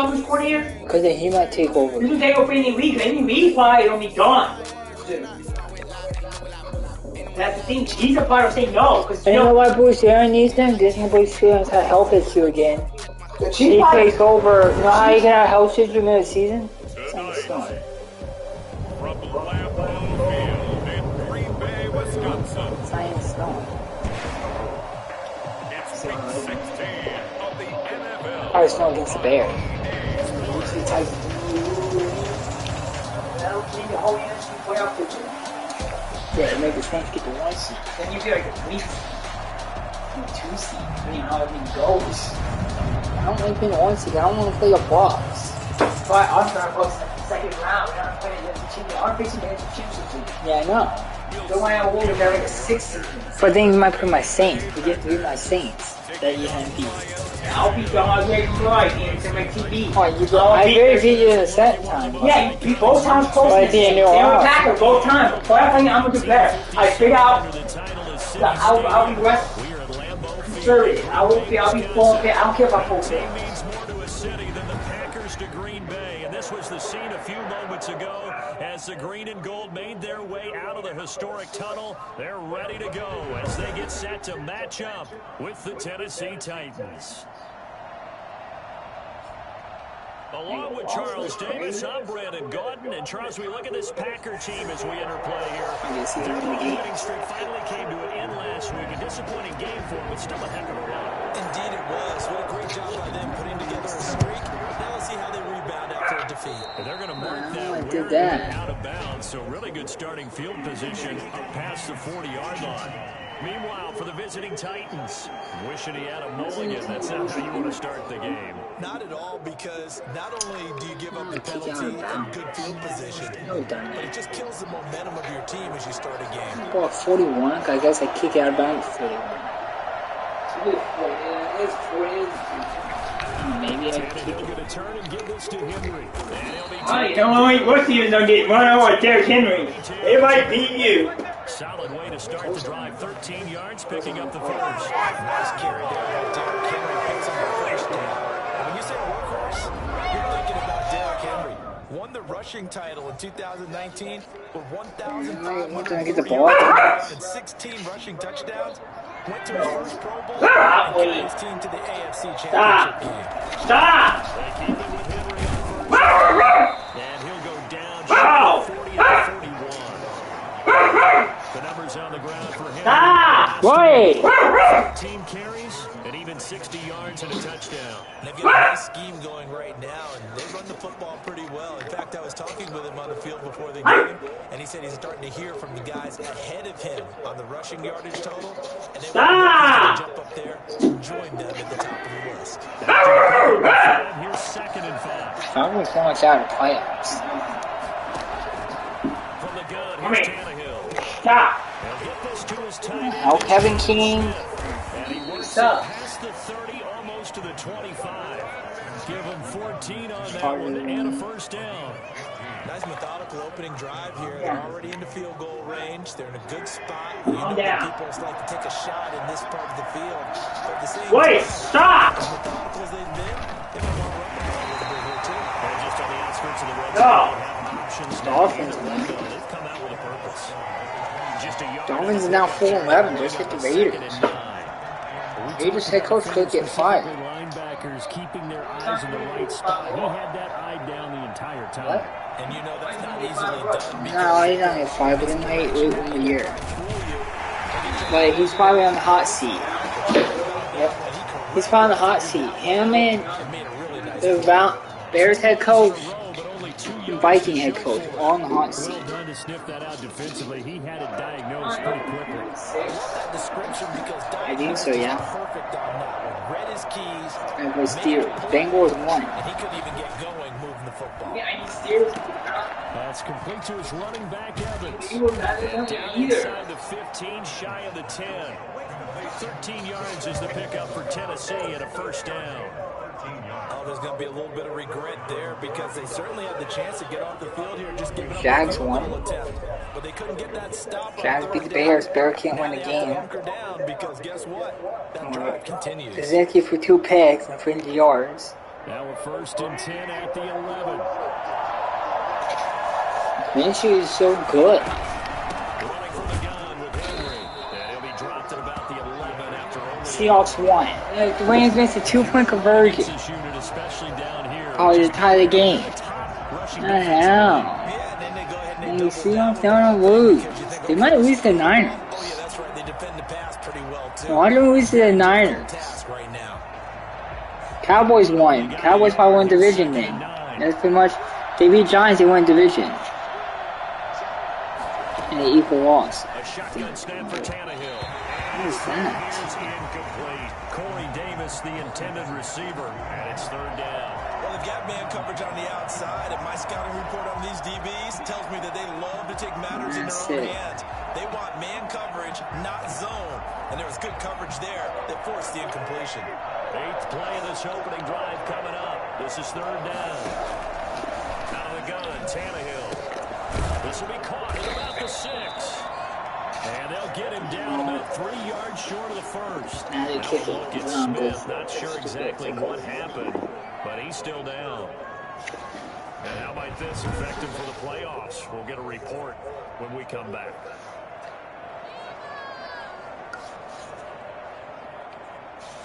offensive coordinator? Because then he might take over. You can take over any league. Any league probably gonna be gone. That's the thing. He's a part of saying no. Cause you know why Bruce Aaron needs them? This is Bruce Aaron's had a health issue again. He takes over. You know how you can have a health issue in the season? It's not. Science stone. Alright, Snow against the Bears. Yeah, make the Saints get the 1 seed. Then you feel like at least in 2 seed. Depending on how everything goes. I don't like being a 1 seed. I don't want to play a box. But I'm trying to box in the second round. We're not playing against the team. I'm facing against the championship. Yeah, I know. Don't want to have a woman that like a 6 seed. But then you might put my Saints. You get to be my Saints. That you can beat. I'll beat them. I'll get you right. It's in my TV. Oh, you go. I very beat you in a set time. Yeah, you beat both times close. But They were attacker both times. But I think I'm gonna do better. I figure out that I'll be less conservative. I'll be full fit. I don't care if I full fit. This was the scene a few moments ago as the green and gold made their way out of the historic tunnel. They're ready to go as they get set to match up with the Tennessee Titans. Along with Charles Davis, I'm Brandon Gordon. And Charles, we look at this Packer team as we interplay here. Their winning streak finally came to an end last week. A disappointing game for them, but still a heck of a run. Indeed it was. What a great job by them putting together a streak. Now let's see how they rebound after a defeat. And they're going to mark that out of bounds. So really good starting field position up past the 40-yard line. Meanwhile, for the visiting Titans, wishing he had a mulligan. That's not how you want to start the game. Not at all, because not only do you give up the penalty and good field position, but it just kills the momentum of your team as you start a game. Ball 41, I guess I kick out of bounds 41. Maybe I kick it. Going to turn and give this to Henry. I don't know what teams don't get run over with Derrick Henry. They might beat you. Solid way to start the drive. 13 yards, picking up the first. Nice carry there. Derrick Henry picks up the first down. When you say workhorse, you're thinking about Derrick Henry. Won the rushing title in 2019 with 1,500 yards and 16 rushing touchdowns. Went to his first Pro Bowl and carried his team to the AFC Championship game. Stop! And he'll go down 40 to 41. The numbers on the ground for him. Wait! 15 carries and even 60 yards and a touchdown. They've got a nice scheme going right now, and they run the football pretty well. In fact, I was talking with him on the field before the game, and he said he's starting to hear from the guys ahead of him on the rushing yardage total, and they want to jump up there and join them at the top of the list. Here's 2nd and 5. I'm going so much out of playoffs. From the gun, here's Tannehill. Stop! Oh, Kevin King. And he works past the 30, almost to the 25. Give him 14 on that one and a first down. Nice methodical opening drive here. They're already into field goal range. They're in a good spot. You know that people like to take a shot in this part of the field. But at the same time, stop! as methodical as they've been, they might want to run the ball a little bit here too. They're just on the outskirts of the red zone. Options they've come out with a purpose. Dolphins is now 4-11. Just hit the Raiders. Raiders head coach could get fired. Linebackers keeping their eyes in the right spot. He had that eye down the entire time. What? And you know that's not easily done. No, he's not get fired, but he might win the year. But he's probably on the hot seat. Yep. He's probably on the hot seat. Him and the Bears head coach and Viking head coach all on the hot seat. Well done to sniff that out defensively. He had it diagnosed pretty quickly. That description because I think so, yeah. perfect on that one. Read his keys. And was Bengals won. And he couldn't even get going moving the football. That's complete to his running back, Evans. Down Either. inside the 15, shy of the 10. 13 yards is the pickup for Tennessee and a first down. Oh, there's going to be a little bit of regret there because they certainly had the chance to get off the field here. Just give Jags won. But they couldn't get that stop. Jags beat the Bears. Bears can't win the game. Down because guess what? That drive continues. Zinke for 2 picks and 50 yards. Now we're 1st and 10 at the 11. Minshew is so good. Running from the gun with Henry. And he'll be dropped at about the 11 after only... Seahawks won. The Rams missed a 2-point conversion. This unit, especially down here. Probably to tie the game. What the hell? And the Seahawks don't lose. They might lose to the Niners. Oh, yeah, that's right. They defend the pass pretty well, too. Why don't we lose to the Niners? Right now. Cowboys won. Cowboys probably won division then. That's pretty much. They beat Giants, they won division. And they equal loss. A shotgun snap for Tannehill. What is that? Is incomplete. Corey Davis, the intended receiver, and it's 3rd down. Well, they've got man coverage on the outside, and my scouting report on these DBs tells me that they love to take matters in their own hands. They want man coverage, not zone. And there was good coverage there that forced the incompletion. 8th play of this opening drive coming up. This is 3rd down. Out of the gun, Tannehill. This will be caught at about the 6. And they'll get him down about 3 yards short of the 1st. Now they kick Look it. at Smith. Not sure exactly what happened, but he's still down. And how might this affect him for the playoffs? We'll get a report when we come back.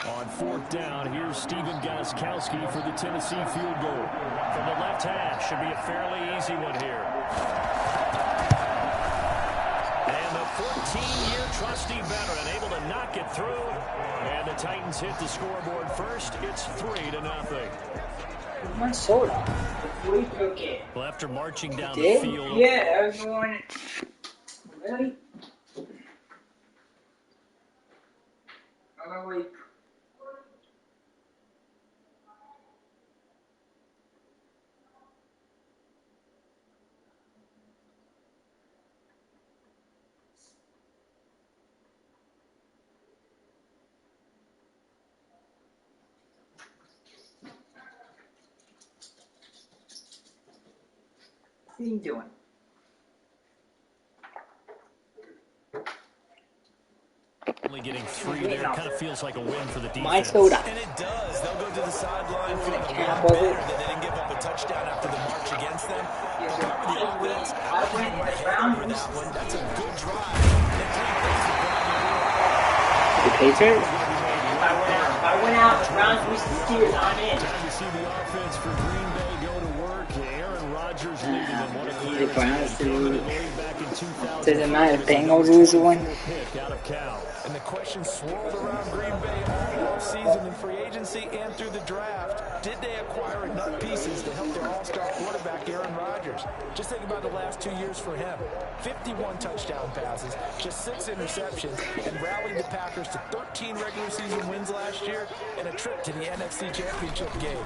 On 4th down, here's Steven Gostkowski for the Tennessee field goal. From the left hash, should be a fairly easy one here. And the 14-year trusty veteran able to knock it through. And the Titans hit the scoreboard first. It's 3-0. Minnesota. We took it. Well, after marching down the Did? field. Yeah, that was the one. Really? Oh, wait. What are you doing? Only getting 3 there kind of feels like a win for the defense. My soda. And it does. They'll go to the sideline feeling a Cap lot over. better that they didn't give up a touchdown after the march against them. However, the offense, I went my head over that one. That's a good drive. The Patriots? I went out, the Browns reached the Steelers, I'm in. Time to see the offense for Green Bay go to work. Aaron Rodgers leading them. What a clear The Browns to lose. back in 2000. Doesn't matter if Bengals lose the one. Pick out of Cal. And the question swirled around Green Bay all offseason in free agency and through the draft. Did they acquire enough pieces to help their all-star quarterback, Aaron Rodgers? Just think about the last 2 years for him. 51 touchdown passes, just 6 interceptions, and rallied the Packers to 13 regular season wins last year and a trip to the NFC Championship game.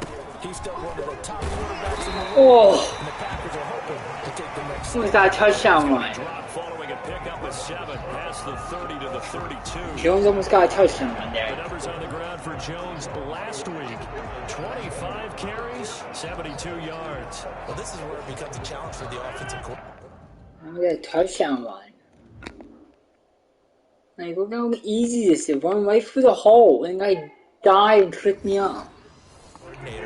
He's still one of the top quarterbacks in the league, Oh, and the Packers are hoping to take the next who was that touchdown run? Drop following a pickup of 7 past the 30 to the 32. Jones almost got a touchdown run The there. numbers on the ground for Jones last week. 25 carries, 72 yards. Well, this is where it becomes a challenge for the offensive coordinator. Look at that touchdown run. Like, look how easy this is. Run right through the hole. And I died and tripped me up.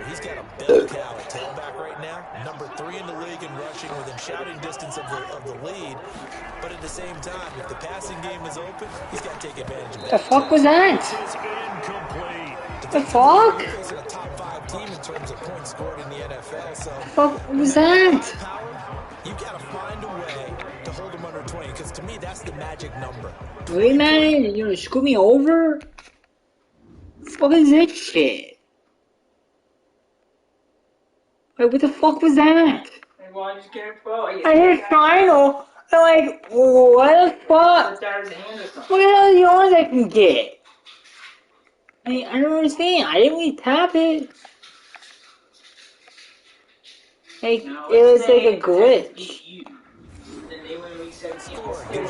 He's got a bell cow at tailback right now, number 3 in the league in rushing, within shouting distance of the lead. But at the same time, if the passing game is open, he's got to take advantage of that. The fuck was that? It's incomplete. The fuck? They're facing a top 5 team in terms of points scored in the NFL, so The fuck was that? power, you got to find a way to hold them under 20, because to me, that's the magic number. Really, man? You gonna screw me over? What the fuck is this shit? Like, what the fuck was that? They want to just get it pro. I hit final. I'm like, what the fuck? That was a hand or something. What the hell are the odds I can get? I don't understand. I didn't really tap it. Like, No, it was it's like a saying glitch. beat you. Then they win week 17. Give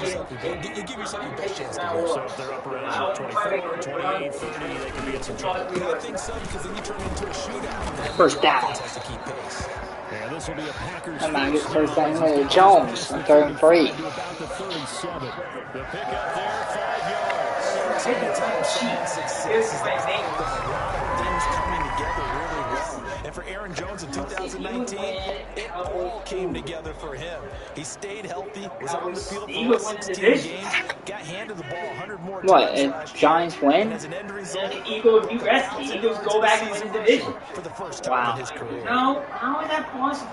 yourself your best chance to win. So if they're up around 24, 28, 30, they could be in some trouble. Yeah, I think so, because then you turn into a shootout. First down. Has to keep pace. And this will be a Packers I'm not getting first down with Jones. I'm 3rd and 3. to about the 37. The pickup there, 5 yards. Anytime someone's success is that a lot of things coming together really well. And for Aaron Jones in 2019, it all came together for him. He stayed healthy, was on the field for 16 games, got handed the ball 100 more times last year. Giants win? As an end result, Eagles beat Redskins. Eagles go back and win the division. For the first time in his career. No, how is that possible?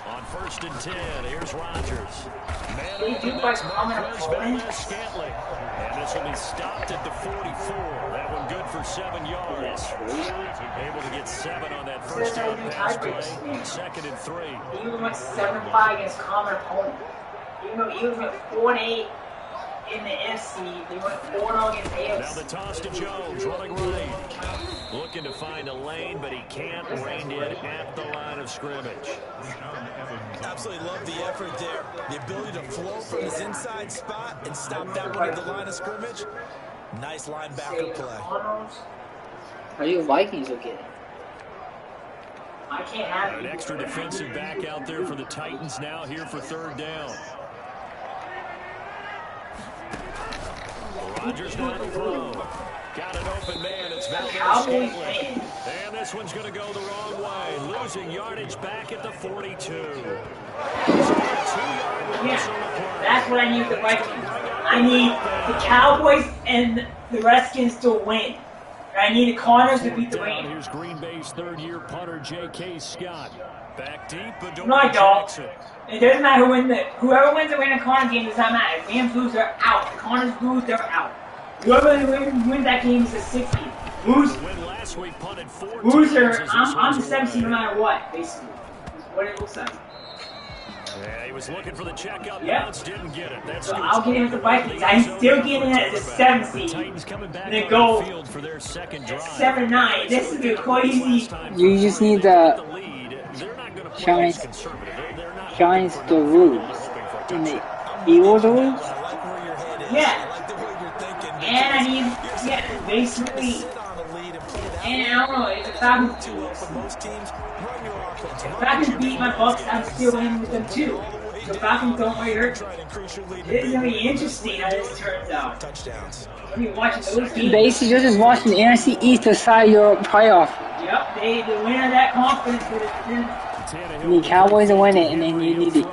On 1st and 10, here's Rodgers. They do by coming up Scantling. And this will be stopped at the 44. That one good for 7 yards. Able to get 7 on that first down pass play. 2nd and 3. Eagles went 7-5 against common opponent. Even though Eagles went 4-8 in the NFC, they went 4-0 against AFC. Now the toss to Jones, running right. Looking to find a lane, but he can't. Reined in at the line of scrimmage. Absolutely love the effort there. The ability to flow from his inside spot and stop that one at the line of scrimmage. Nice linebacker play. Are you Vikings again? I can't have An extra defensive back out there for the Titans now here for 3rd down. Rodgers now to throw. Got an open man. It's Valdez-Scantling. And this one's going to go the wrong way. Losing yardage back at the 42. Yeah, that's what I need the Vikings. I need the Cowboys and the Redskins to win. I need the Cardinals to beat the Rams. Here's Green Bay's 3rd-year punter, J.K. Scott. Back deep, but no, I don't. It doesn't matter whoever wins the Rams Cardinals game does not matter. If Rams lose, they're out. The Cardinals lose, they're out. Whoever wins that game is the 6th seed. Loser, I'm the 7th seed no matter what, basically. That's what it looks like. Yeah, he was looking for the checkup bounce, didn't get it. That's so I'll get in with the Vikings. I'm still getting it as a 7th seed. And then go 7-9. This is a crazy. You just need the Giants to lose. And the Eagles to lose? Yeah. And I need, basically. And I don't know, if the Falcons do if Falcons beat my Bucks, I'm still in with them too. So Falcons don't really hurt. This is going to be interesting how this turns out. Let me watch those teams. Basically, you're just watching the NFC East decide your playoff. Yep, they win of that conference. You need Cowboys to win it, and then you need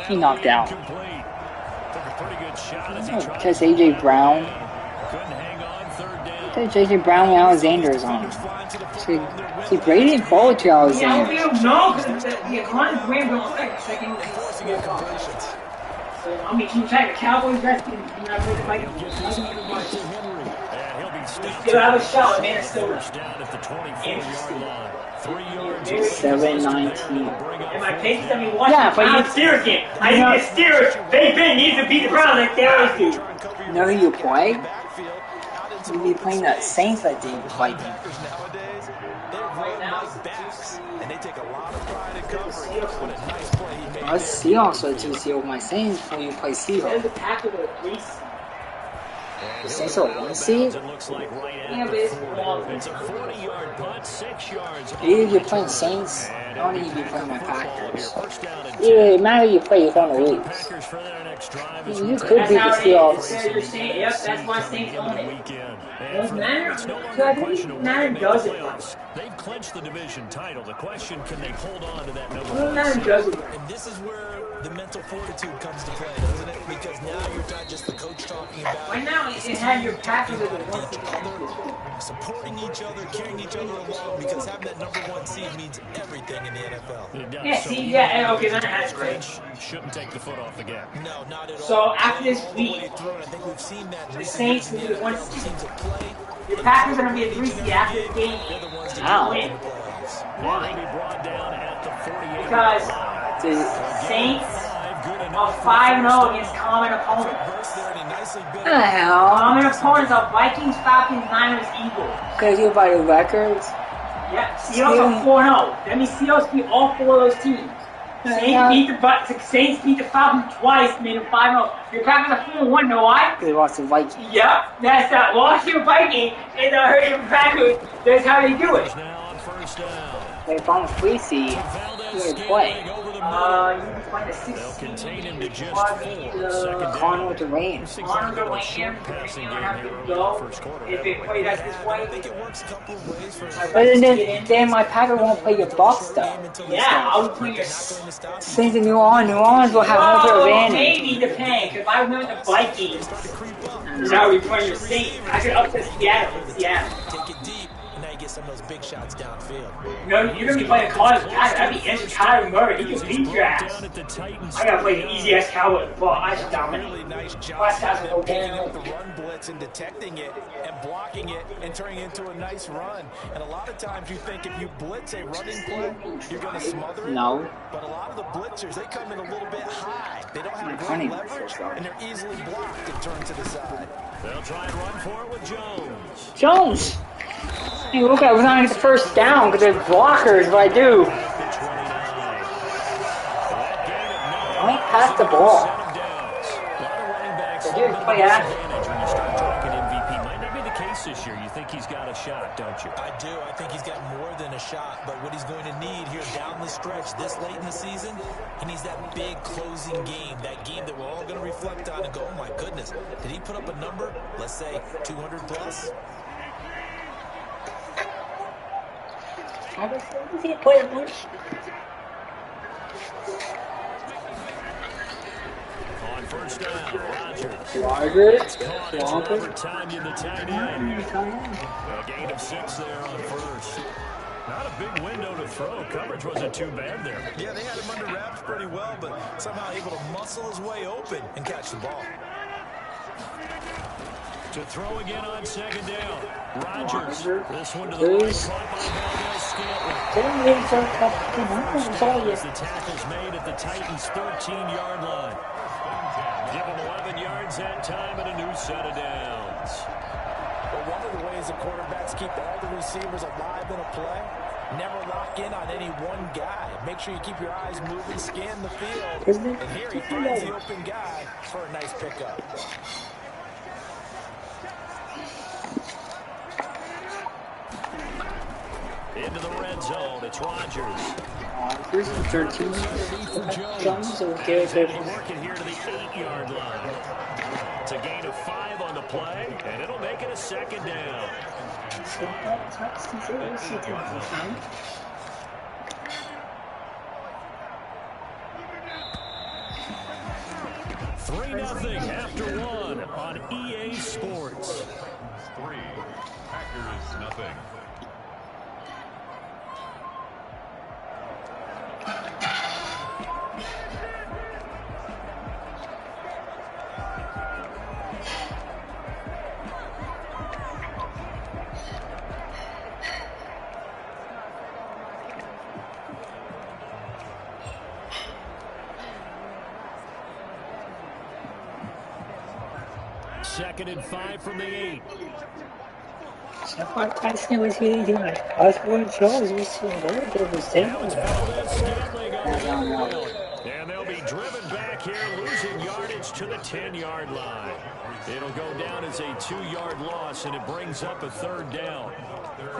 he knocked out. Because A.J. Brown. I thought J.J. Brown and Alexander is on. See, Brady didn't forward to Alexander. Yeah, no, because the Cardinals Rams don't second. So I'm going to keep track of Cowboys, Redskins, and I'm going to fight. Still have a shot with Minnesota. 7-19. And my page tell me watch the Steelers game. I think the Steelers, Big Ben needs to beat the Browns like they always do. You know who you play? You'll be playing the Saints that day with Vikings. I was Seahawks with 2 Seahawks. My Saints before you play Seahawks. The Saints are 1 seed? Yeah, but it's long. It's a 40-yard punt, 6 yards. Either you're playing Saints, or you'd be playing my Packers. Yeah, no matter who you play, you're going to lose. You could beat the Seahawks. Yep, that's why Saints own it. Doesn't matter. I think Madden does it. They've clinched the division title. The question, can they hold on to that number 1? Madden does it. And this is where the mental fortitude comes to play, doesn't it? Because now you're not just the coach talking about. Right now, it had your Packers as the 1 seed. Supporting each other, carrying each other along, because having that number 1 seed means everything in the NFL. Yeah, see, yeah, okay, that has great. Shouldn't take the foot off the gas. No, not at all. So after this week, the Saints will be the 1 seed. The Packers are going to be a 3 seed after the game. Wow. Win. Why? Because the Saints are 5-0 against common opponents. Common opponents are Vikings, Falcons, Niners, Eagles. Because you're by the records? Yeah, Seahawks are 4-0. That means Seahawks beat all 4 of those teams. Saints beat the Falcons twice, made them 5-0. Your Packers are 4-1, know why? They lost to Vikings. Yep, that's that. Lost your Viking and hurt your Packers. That's how they do it. They found a 3 seed. Who they play? You find a 16. They'll contain him to just 4. Second Connor down. Durant. Connor Durant. Passing game here over the first quarter. If it played out this way, I think it works a couple of ways for But then my Packer won't play your Bucks though. yeah, I'll play your. Since the New Orleans will have home field advantage. Maybe depends. If I remember the Vikings, now we playing your Saints. I could upset Seattle. Seattle. Take it deep, and now you get some of those big shots downfield. No, you're gonna be playing Cowboys. That'd be interesting. Kyler Murray, he can beat your ass. I gotta play the easy ass Cowboys. Well, I should dominate. Really nice job Last guy's gonna go picking down. up the run blitz and detecting it and blocking it and turning it into a nice run. And a lot of times you think if you blitz a running play, you're going to smother it. No. But a lot of the blitzers, they come in a little bit high. They don't have great leverage, and they're easily blocked and turned to the side. They'll try and run for it with Jones. Jones! Hey, look, I was not get the first down because there's blockers, but I do. I ain't passed the ball. Dude, play action. This year, you think he's got a shot, don't you? I do. I think he's got more than a shot, but what he's going to need here down the stretch this late in the season, he needs that big closing game, that game that we're all going to reflect on and go, oh my goodness, did he put up a number, let's say 200 plus? On first down, Rodgers. Rodgers. A gain of 6 there on first. Not a big window to throw. Coverage wasn't too bad there. Yeah, they had him under wraps pretty well, but somehow able to muscle his way open and catch the ball. To throw again on second down. Rodgers. This one to the right, caught by Valdez Scantling. As the tackle's made at the Titans' 13-yard line. Give him 11 yards that time and a new set of downs. Well, one of the ways the quarterbacks keep all the receivers alive in a play, never lock in on any one guy. Make sure you keep your eyes moving, scan the field. And here he finds the open guy for a nice pickup. Into the red zone, it's Rodgers. First and 13. Jones okay. Working here to the 8-yard line. It's a gain of 5 on the play, and it'll make it a second down. 3-0 after 1 on EA Sports. 3, Packers nothing. Second and 5 from the 8. Tyson was here doing Osborne Jones was and they'll be driven back here, losing yardage to the 10-yard line. It'll go down as a 2-yard loss, and it brings up a third down.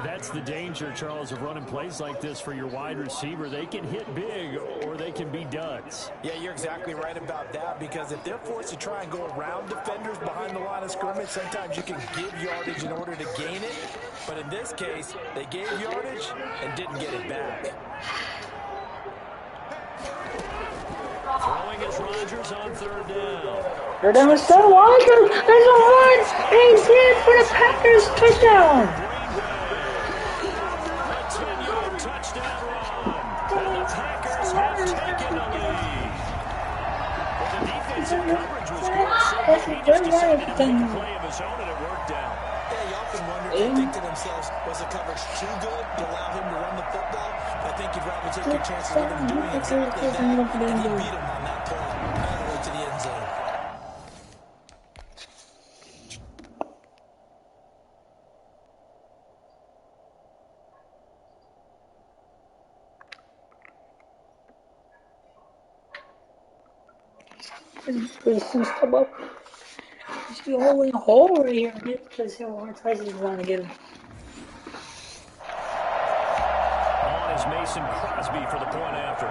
That's the danger, Charles, of running plays like this for your wide receiver. They can hit big, or they can be duds. Yeah, you're exactly right about that, because if they're forced to try and go around defenders behind the line of scrimmage, sometimes you can give yardage in order to gain it. But in this case, they gave yardage and didn't get it back. Throwing is Rodgers on third down. Third down was so Walker. There's a run. And he's in for the Packers touchdown. A 10-yard touchdown run. And the Packers have taken the lead. Well, the defensive coverage was good. That's a good run. Play of his own, and it worked out. Yeah, you often wonder if they think to themselves, was the coverage too good to allow him to run the football? I think you'd rather take your chances with him doing exactly that. And he beat him on that play all the way to the end zone. Step up. He's a hole in the hole right here, because Tyson want to get him. On is Mason Crosby for the point after.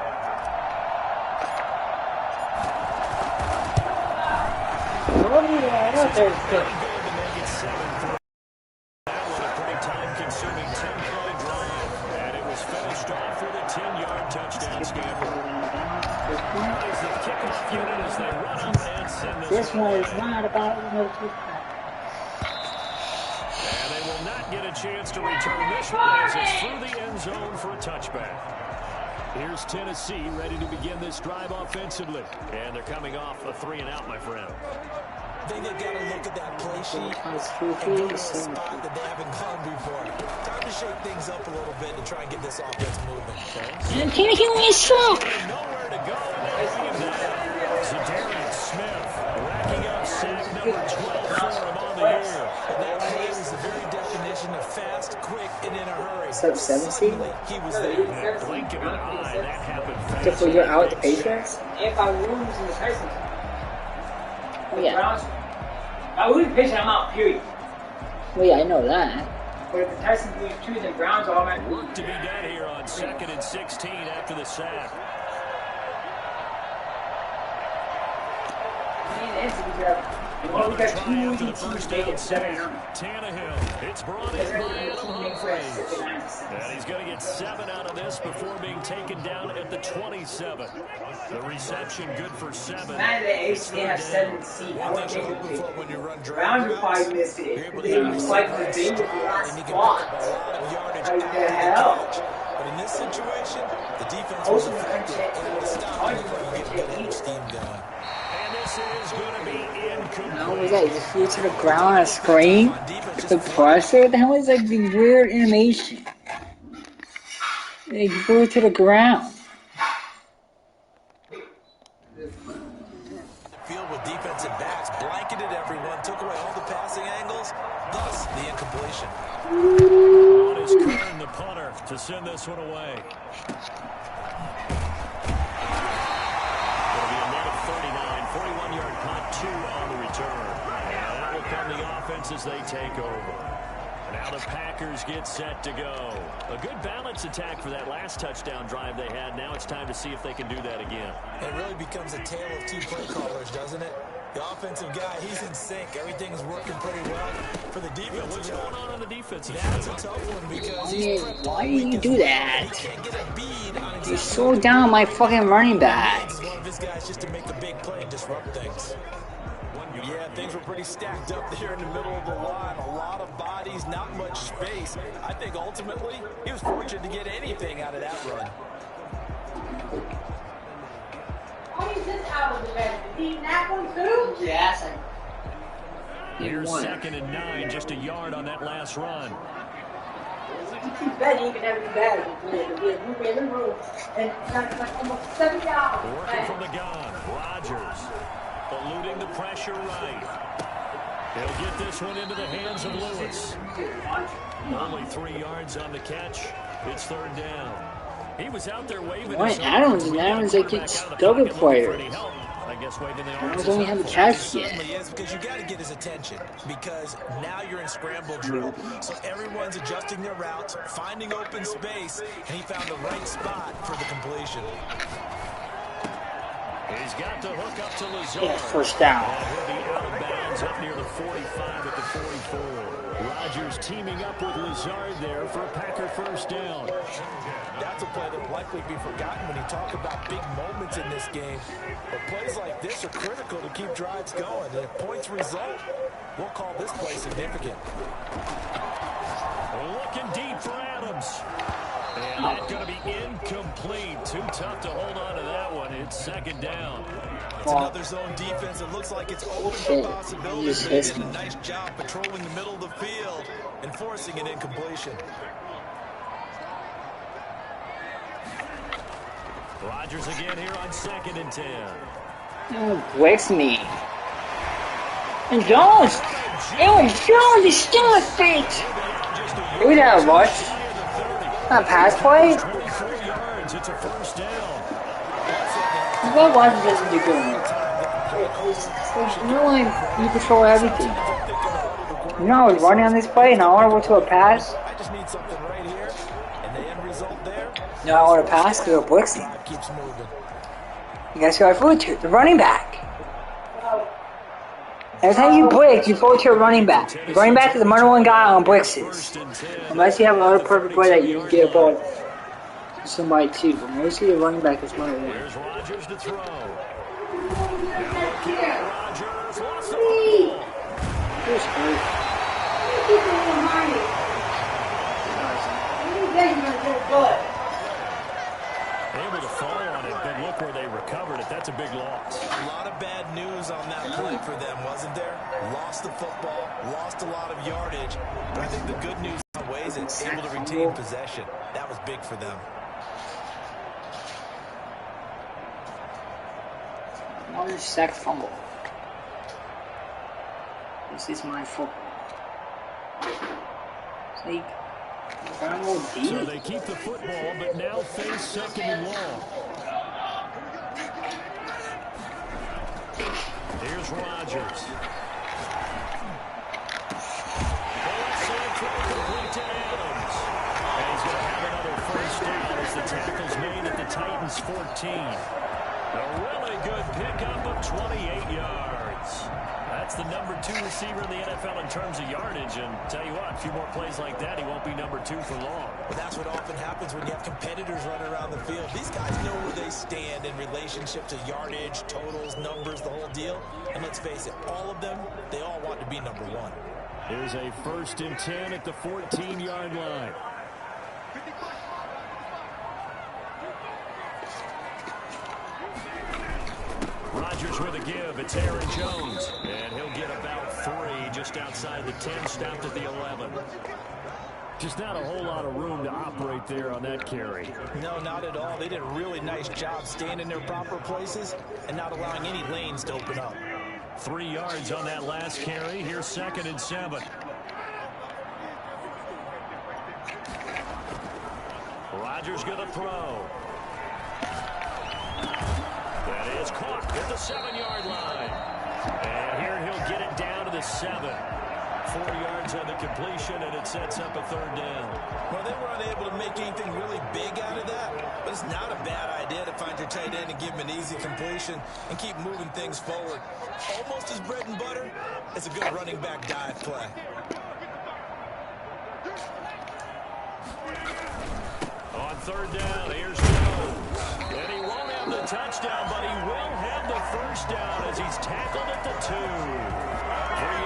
Oh, yeah, I know there's good. That was a pretty time-consuming 10-play drive, and it was finished off with a 10-yard touchdown scamper. Plays the kickoff unit as they run up and send This one is away. not about And they will not get a chance to return this one as it's through the end zone for a touchback. Here's Tennessee ready to begin this drive offensively. And they're coming off a 3-and-out, my friend. I think they've got to look at that play sheet and go to a spot that they haven't gone before. Time to shake things up a little bit to try and get this offense moving. And can he suck? Nowhere to go. Zadarius Smith racking up sack number 12 for him on the year. That play was the very definition of fast, quick, and in a hurry. What's up, 17? He was there. Blink of an eye, that happened fast. If you're out the Patriots? If I lose in the Titans, Oh, yeah. Browns, I lose the pitch, I'm out, period. Well, yeah, I know that. But if the Titans lose 2, then Browns are automatically. Work to be done here on 2nd and 16 after the sack. Well, we got 2 losing teams making 7-9. Tannehill, it's brought in by Adam Humphries. And he's going to get 7 out of this before being taken down at the 27. The reception good for 7. Man, the A's they have 7 seed. I want to take a pick. Browns will probably miss it. They was like the Bengals the last spot. What the hell? But in this situation, the defense was Also, effective and stopped the steam going. And this is going to be incomplete. No, was that? He just flew to the ground on a screen? The pressure? What the hell is like the weird animation? He flew to the ground. Field with defensive backs blanketed everyone, took away all the passing angles, thus the incompletion. On is Kern, the punter, to send this one away. It'll be a net of 39, 41-yard punt, 2 on the return. And that will come the offense as they take over. Now the Packers get set to go. A good balance attack for that last touchdown drive they had. Now it's time to see if they can do that again. It really becomes a tale of 2 play callers, doesn't it? The offensive guy, he's in sync. Everything is working pretty well. For the defense, What's going on the defensive that's side? a tough one because Why do you do that? he can't get a bead on You slow down my fucking running back. He's one of his guys just to make a big play and disrupt things. Yeah, things were pretty stacked up there in the middle of the line. A lot of bodies, not much space. I think ultimately he was fortunate to get anything out of that run. Oh, he's just out of the bed. Is he that one too? Yes. Here's 2nd and 9, just a yard on that last run. He's better. He can never be bad. He'll be a group in the room. And it's like almost 7 hours. Working from the gun, Rodgers eluding the pressure right. He'll get this one into the hands of Lewis. Only 3 yards on the catch. It's 3rd down. He was out there waving. Why Adams and Adams like it's double players. I guess waving the Adams only have a catch yet. Certainly is, because you got to get his attention, because now you're in scramble drill. So everyone's adjusting their routes, finding open space, and he found the right spot for the completion. He's got to hook up to Lazard. Yeah, first down. And he'll be out of bounds up near the 45 at the 44. Rodgers teaming up with Lazard there for a Packer first down. That's a play that will likely be forgotten when you talk about big moments in this game. But plays like this are critical to keep drives going. And if points result, we'll call this play significant. Looking deep for Adams. And that's going to be incomplete. Too tough to hold on to that one. It's 2nd down. It's another zone defense. It looks like it's open for possibilities. They did a nice job patrolling the middle of the field and forcing an incompletion. Rodgers again here on 2nd and 10. Oh, breaks me. And Jones! Oh, Jones is still a feet! Look at that rush. Not pass play? 24 yards. It's a first down. What Rodgers doesn't do good enough? You know, like, you control everything. You know, I was running on this play and I want to go to a pass. I just need something right here, and the end result there. No, I want to pass because they're blitzing. Keeps moving. You guys who I flew to? The running back. Every time you blitz, you throw it to your running back. The running back is the number one guy on blitzes. Unless you have another perfect play that you can get a ball to somebody too. But mostly the running back is number one. Here's Rodgers to throw. Rodgers lost the ball. Who's hurt? Able to fall on it, but look where they recovered it. That's a big loss. A lot of bad news on that play for them, wasn't there? Lost the football, lost a lot of yardage, but I think the good news outweighs it. Able to retain possession. That was big for them. Another sack fumble. This is my football. It's like so they keep the football, but now face second and long. Here's Rodgers. Complete to Adams. And he's going to have another first down as the tackle's made at the Titans' 14. A really good pickup of 28 yards. That's the number 2 receiver in the NFL in terms of yardage. And tell you what, a few more plays like that, he won't be number 2 for long. Well, that's what often happens when you have competitors running around the field. These guys know where they stand in relationship to yardage, totals, numbers, the whole deal. And let's face it, all of them, they all want to be number 1. Here's a 1st and 10 at the 14-yard line. Rodgers with a give. It's Aaron Jones. And he'll get about 3 just outside the 10, stopped at the 11. Just not a whole lot of room to operate there on that carry. No, not at all. They did a really nice job staying in their proper places and not allowing any lanes to open up. 3 yards on that last carry. Here's 2nd and 7. Rodgers going to throw. That is caught at the 7-yard line. And here he'll get it down to the 7. 4 yards on the completion, and it sets up a 3rd down. Well, they were unable to make anything really big out of that, but it's not a bad idea to find your tight end and give him an easy completion and keep moving things forward. Almost as bread and butter as a good running back dive play. On 3rd down, here's Jones. And he won't have the touchdown, but he will have the 1st down as he's tackled at the 2. 3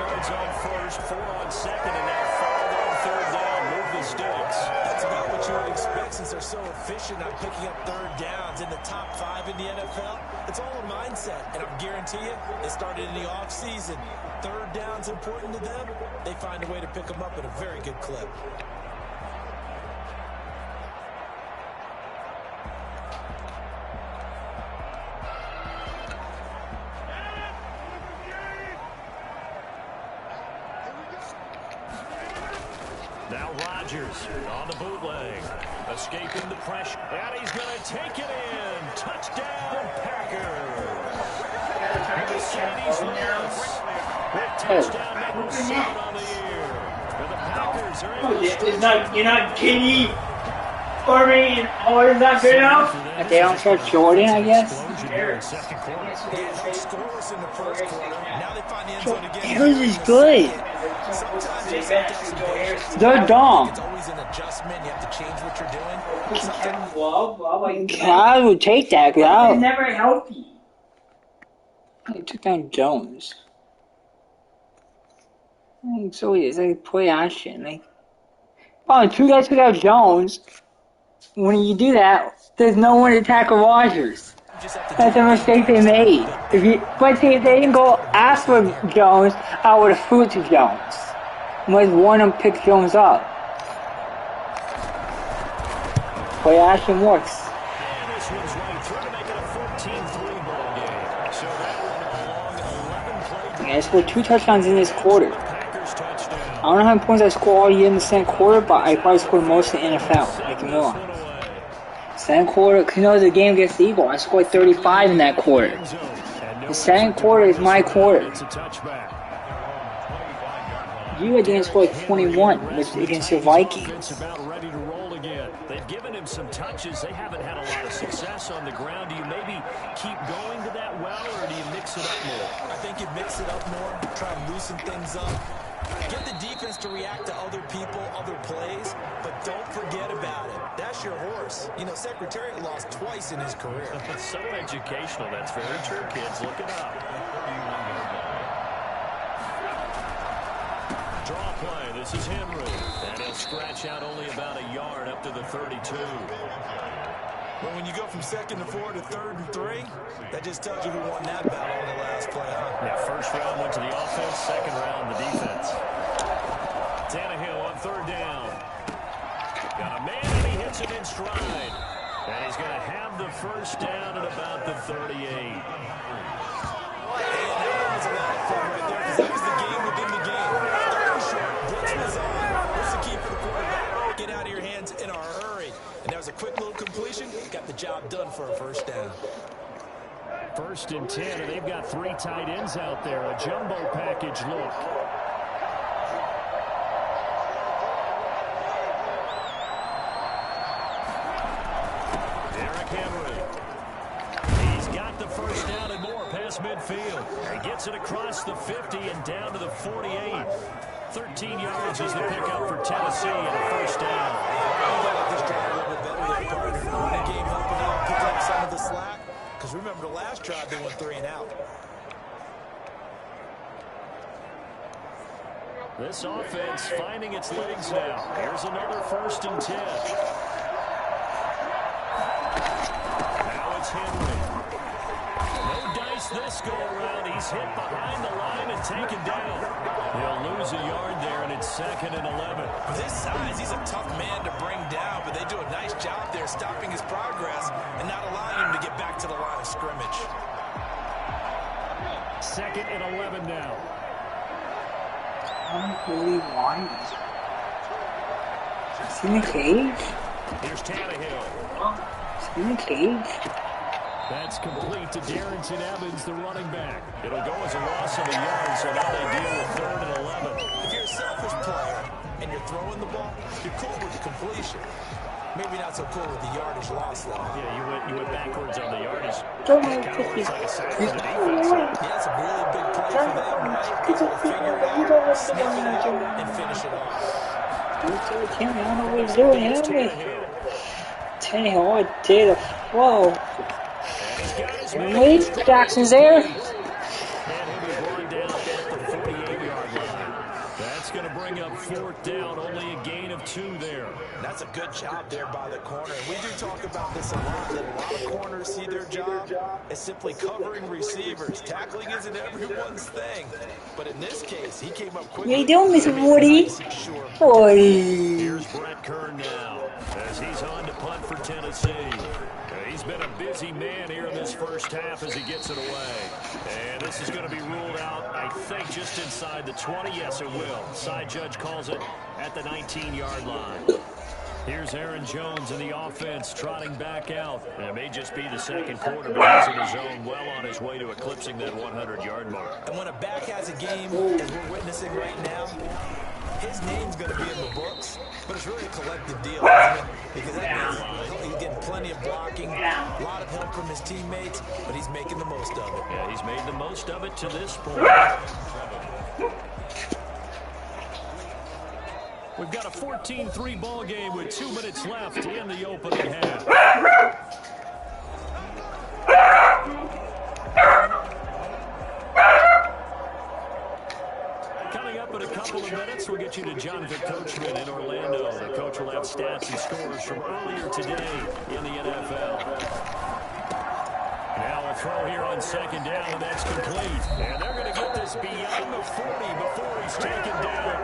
yards on 1st, 4 on 2nd, and now 5 on 3rd down. Move the sticks. That's about what you would expect since they're so efficient on picking up 3rd downs in the top 5 in the NFL. It's all a mindset, and I guarantee you, it started in the offseason. 3rd down's important to them. They find a way to pick them up at a very good clip. Now Rodgers on the bootleg, escaping the pressure, and he's going to take it in. Touchdown, Packers. Mercedes-Lewis with touchdown number 7 on the year. For the Packers are able You're not kidding for me, and all is not good enough? If they don't start Jordan, I guess. Scoreless in the first quarter. Now they find the end zone again. Harris is good. They're dumb. It's always an adjustment. You have to change what you're doing. I would take that It's out. never healthy. They took down Jones. So it's like play action. Like, oh, 2 guys took out Jones. When you do that, there's no one to tackle Rodgers. That's a mistake they made. But see, if they didn't go after Jones, I would have threw it to Jones. Unless one of them picked Jones up. Play action works. And this one's right through to make it a 14-3 ball game. So that one a long 11-play. I scored 2 touchdowns in this quarter. Packers touchdown. I don't know how many points I scored all year in the second quarter, but I probably scored most in the NFL, like a million. Second quarter, because you know the game against the Eagles, I scored 35 in that quarter. The second quarter is my quarter. It's a touchback. You didn't score 21 against the Vikings. It's about ready to roll again. They've they've given him some touches. They haven't had a lot of success on the ground. Do you maybe keep going to that well, or do you mix it up more? I think you mix it up more, try and loosen things up. Get the defense to react to other people, other plays, but don't forget about it. That's your horse. You know, Secretariat lost twice in his career. So educational. That's very true, kids. Look it up. Draw play. This is Henry. And he'll scratch out only about a yard up to the 32. But when you go from 2nd to 4 to 3rd and 3, that just tells you who won that battle on the last play, huh? Yeah, first round went to the offense, second round the defense. Tannehill on 3rd down. Got a man and he hits it in stride. And he's going to have the first down at about the 38. And that was a lot of fun right there, because that was the game within the game. 3rd and short, blitz was on. What's the key for the quarterback? Get out of your hands in a hurry. And that was a quick little completion. Got the job done for a first down. 1st and 10, and they've got 3 tight ends out there. A jumbo package look. Derrick Henry. He's got the first down and more past midfield. He gets it across the 50 and down to the 48. 13 yards is the pickup for Tennessee and a first down. This drive a little bit better than partner. The game helping out, pick up some of the slack. Because remember, the last drive they went 3 and out. This offense finding its legs now. Here's another 1st and 10. Now it's Henry. No dice this go around. He's hit behind the line and taken down. He'll lose a yard there, and it's 2nd and 11. With his size, he's a tough man to bring down, but they do a nice job there stopping his progress and not allowing him to get back to the line of scrimmage. 2nd and 11 now. Unholy wonders. Is he in the cage? Here's Tannehill. Is he in the cage? That's complete to Darrington Evans, the running back. It'll go as a loss of a yard, so now they deal with 3rd and 11. If you're a selfish player and you're throwing the ball, you're cool with the completion. Maybe not so cool with the yardage loss, though. Yeah, you went backwards on the yardage. Don't It kind of looks like a sack for the defense. Yeah, it's a really big play for them, right? Figure it out, sniff it out, and finish it off. I don't know what he's doing, Henry. Tannehill, what did a flow. Henry, Jackson's there. And he'll be brought down at the 48-yard line. That's going to bring up 4th down, only a gain of 2 there. That's a good job there by the corner. We do talk about this a lot, that a lot of corners see their job as simply covering receivers. Tackling isn't everyone's thing. But in this case, he came up quickly. What are you doing, Mr. Woody? Boy. Here's Brett Kern now as he's on to punt for Tennessee. He's been a busy man here in this first half as he gets it away. And this is going to be ruled out, I think, just inside the 20. Yes, it will. Side judge calls it at the 19-yard line. Here's Aaron Jones in the offense trotting back out. And it may just be the 2nd quarter, but he's in his zone, well on his way to eclipsing that 100-yard mark. And when a back has a game, as we're witnessing right now, his name's going to be in the books, but it's really a collective deal, isn't it? Because that means he's getting plenty of blocking, a lot of help from his teammates, but he's making the most of it. Yeah, he's made the most of it to this point. We've got a 14-3 ball game with 2 minutes left in the opening half. Coming up in a couple of minutes, we'll get you to Jonathan Coachman in Orlando. The coach will have stats and scores from earlier today in the NFL. Now a throw here on 2nd down, and that's complete. And they're going to get this beyond the 40 before he's taken down.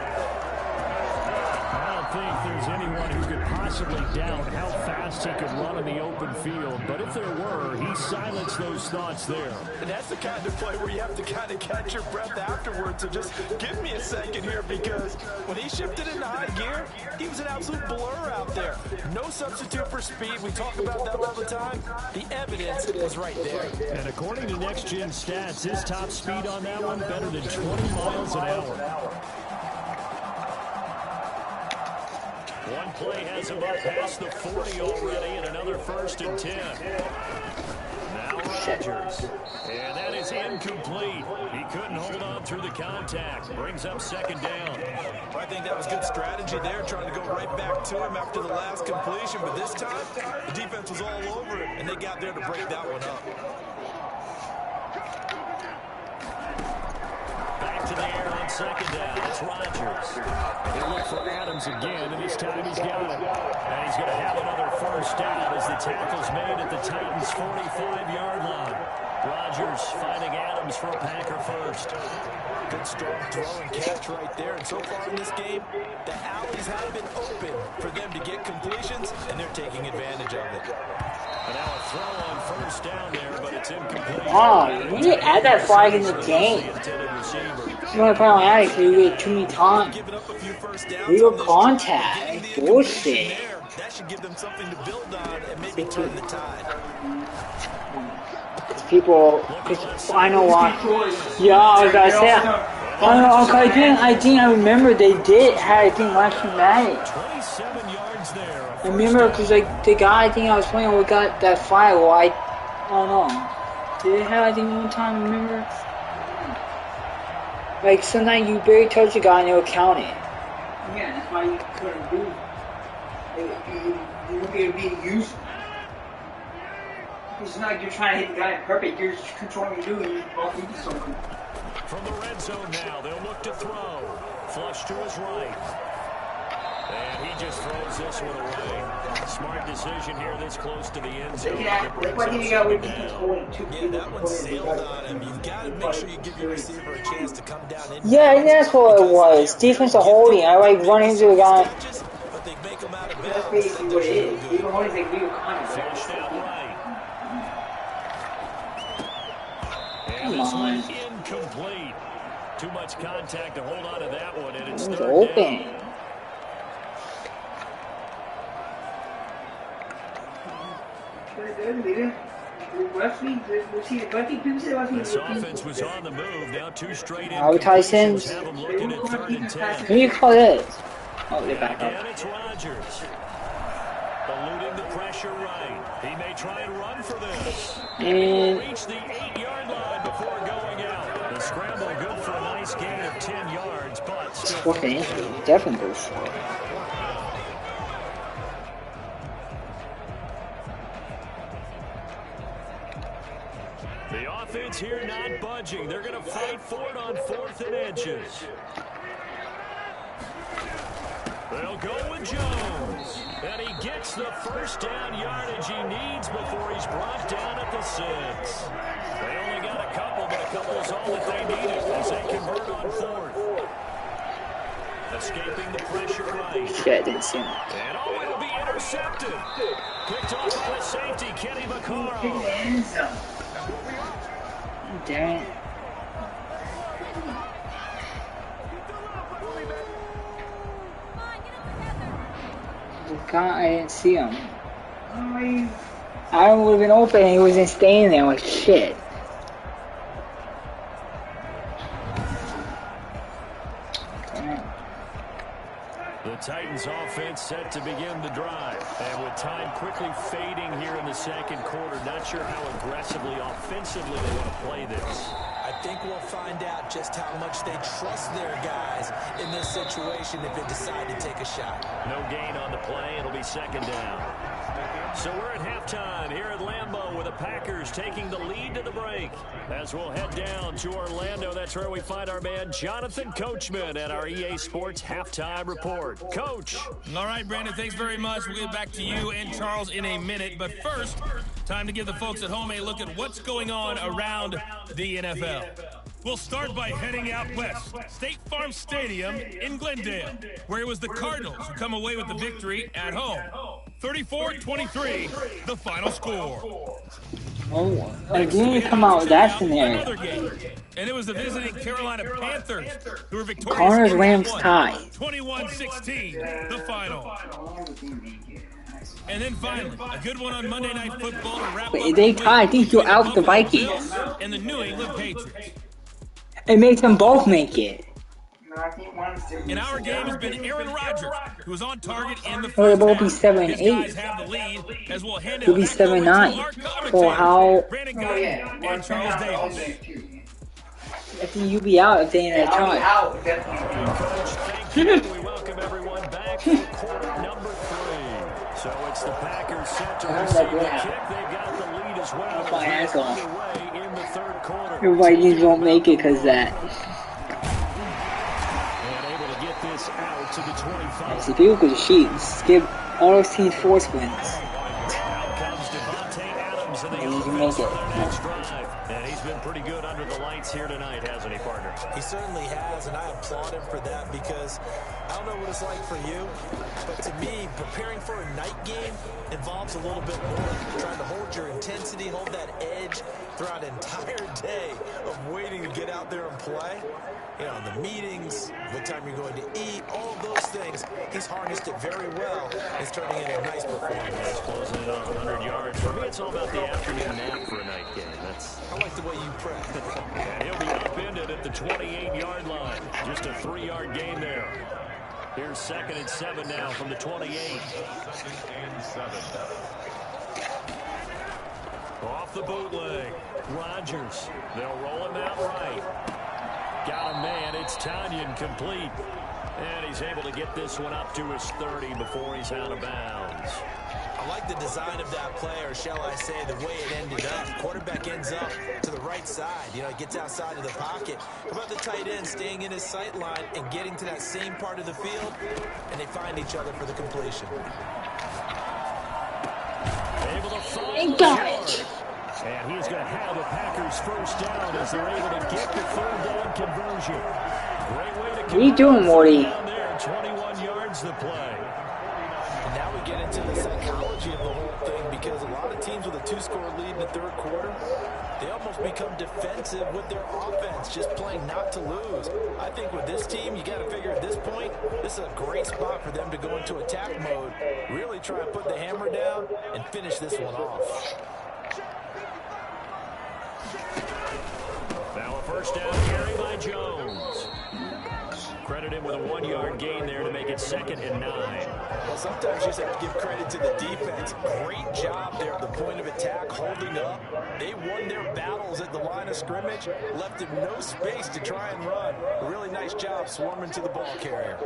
I don't think there's anyone who could possibly doubt how fast he could run in the open field. But if there were, he silenced those thoughts there. And that's the kind of play where you have to kind of catch your breath afterwards. So just give me a second here, because when he shifted into high gear, he was an absolute blur out there. No substitute for speed. We talk about that all the time. The evidence was right there. And according to Next Gen Stats, his top speed on that one better than 20 miles an hour. One play has him up past the 40 already, and another 1st and 10. Now Rodgers. And that is incomplete. He couldn't hold on through the contact. Brings up 2nd down. I think that was good strategy there, trying to go right back to him after the last completion. But this time, the defense was all over it, and they got there to break that one up. Back to the air on 2nd down. It's Rodgers. He'll look for Adams again, and this time he's got it. And he's going to have another 1st down as the tackle's made at the Titans' 45-yard line. Rodgers finding Adams for a Packer 1st. Good strong throw and catch right there. And so far in this game, the alleys have been open for them to get completions, and they're taking advantage of it. And now a throw on 1st down there, but it's incomplete. Oh, you need to add that flag in the game. You want to play on Alex, you get too many times. Real contact. Bullshit. That should give them something to build on and maybe turn the tide. People, I know why. Yeah, I was gonna say, I think I remember they did have a thing last Madden. 27 yards there. I remember because like the guy I think I was playing with got that flag. Well, I don't know. Did it have I think one time? Remember? Like sometimes you barely touch the guy and it'll count it. Yeah, that's why you couldn't do it. You won't be able to be used. It's not like you're trying to hit the guy perfect. You're just controlling what you're doing. You bump into something. From the red zone now, they'll look to throw. Flush to his right. And he just throws this one away. Smart decision here this close to the end zone. Yeah, that's why you got with defense holding two. Yeah, that one sailed on him. You've got to make sure you give your receiver a chance to come down in. Yeah, that's what it was. Defensive holding. I like run into a guy. But they make him out of bounds. That's basically what it is. Even holding is like real contact. Flushed out right. Come on. Incomplete. Too much contact to hold on to that one, and it's It was 3rd open. down. This offense was on the move. Now 2 straight incompletions have them looking at 3rd and 10. What do you call this? Oh, they're back And up. it's Rodgers. Eluding the pressure right. He may try and run for this. And Reach the 8-yard line before going out. The scramble good for a nice gain of 10 yards, but still. okay, definitely goes for it. The offense here not budging. They're going to fight for it on 4th and inches. They'll go with Jones. And he gets the 1st down yardage he needs before he's brought down at the 6. They only got a couple, but a couple is all that they needed as they convert on 4th. Escaping the pressure right. Shit, I didn't see him. And oh, it'll be intercepted. Picked off by the safety, Kenny Vaccaro. Damn it. I didn't see him. I would have been open and he wasn't staying there like shit. The Titans offense set to begin the drive. And with time quickly fading here in the 2nd quarter, not sure how aggressively, offensively they want to play this. I think we'll find out just how much they trust their guys in this situation if they decide to take a shot. No gain on the play. It'll be 2nd down. So we're at halftime here at Lambeau with the Packers taking the lead to the break. As we'll head down to Orlando, that's where we find our man Jonathan Coachman at our EA Sports Halftime Report. Coach. All right, Brandon, thanks very much. We'll get back to you and Charles in a minute. But first, time to give the folks at home a look at what's going on around the NFL. We'll start by heading out west, State Farm Stadium in Glendale, where it was the Cardinals who come away with the victory at home. 34-23, the final score. Oh, I didn't come out with that scenario. Another game, and it was the visiting Carolina Panthers who were victorious. Connors Rams tie. 21-16, the final. And then finally, a good one on Monday Night Football to wrap But up they the tie. I week think you're between out the Buffalo Vikings. Bills and the New England Patriots. It makes them both make it. In our game has been Aaron Rodgers, who was on target in the Oh, they first both be half. 7-8. His guys have the lead as we'll hand He'll it be back over to 7-9. our For how? commentators, Brandon Guyton and Charles Davis. I think you'll be out if they ain't a tie. We welcome everyone back for quarter number 3. So it's the Packers set to receive the kick. They've got the lead as well. My ass off. Underway in the third quarter. Everybody won't make it because that. And able to get this out to the 25. So people could cheat. Skip all those teams' force wins. Out comes Devontae Adams in the And you can offense make for it. their next drive. And he's been pretty good under the lights here tonight, hasn't he, partner? He certainly has, and I applaud him for that because I don't know what it's like for you, but to me, preparing for a night game involves a little bit more. Trying to hold your intensity, hold that edge throughout an entire day of waiting to get out there and play. You know, the meetings, what time you're going to eat, all of those things. He's harnessed it very well. It's turning into a nice performance. He's closing it on 100 yards. For me, it's all about the afternoon nap for a night game. I like the way you prep. And he'll be upended at the 28-yard line. Just a 3-yard gain there. Here's 2nd and 7 now from the 28. 2nd and 7. Off the bootleg. Rodgers. They'll roll him out right. Got a man. It's Tanyan complete. And he's able to get this one up to his 30 before he's out of bounds. I like the design of that play, or shall I say the way it ended up. Quarterback ends up to the right side. You know, he gets outside of the pocket. How about the tight end staying in his sight line and getting to that same part of the field? And they find each other for the completion. Able to find They got it. And he's going to have the Packers first down as they're able to get the 3rd down conversion. Great way to What are you doing, Morty? down there. 21 yards the play. And now we get into the psychology of the whole thing because a lot of teams with a 2-score lead in the 3rd quarter, they almost become defensive with their offense, just playing not to lose. I think with this team, you got to figure at this point, this is a great spot for them to go into attack mode, really try to put the hammer down and finish this one off. Now a first down carry by Jones. Credit him with a 1-yard gain there to make it 2nd and 9. Well, sometimes you just have to give credit to the defense. Great job there at the point of attack, holding up. They won their battles at the line of scrimmage, left them no space to try and run. A really nice job swarming to the ball carrier.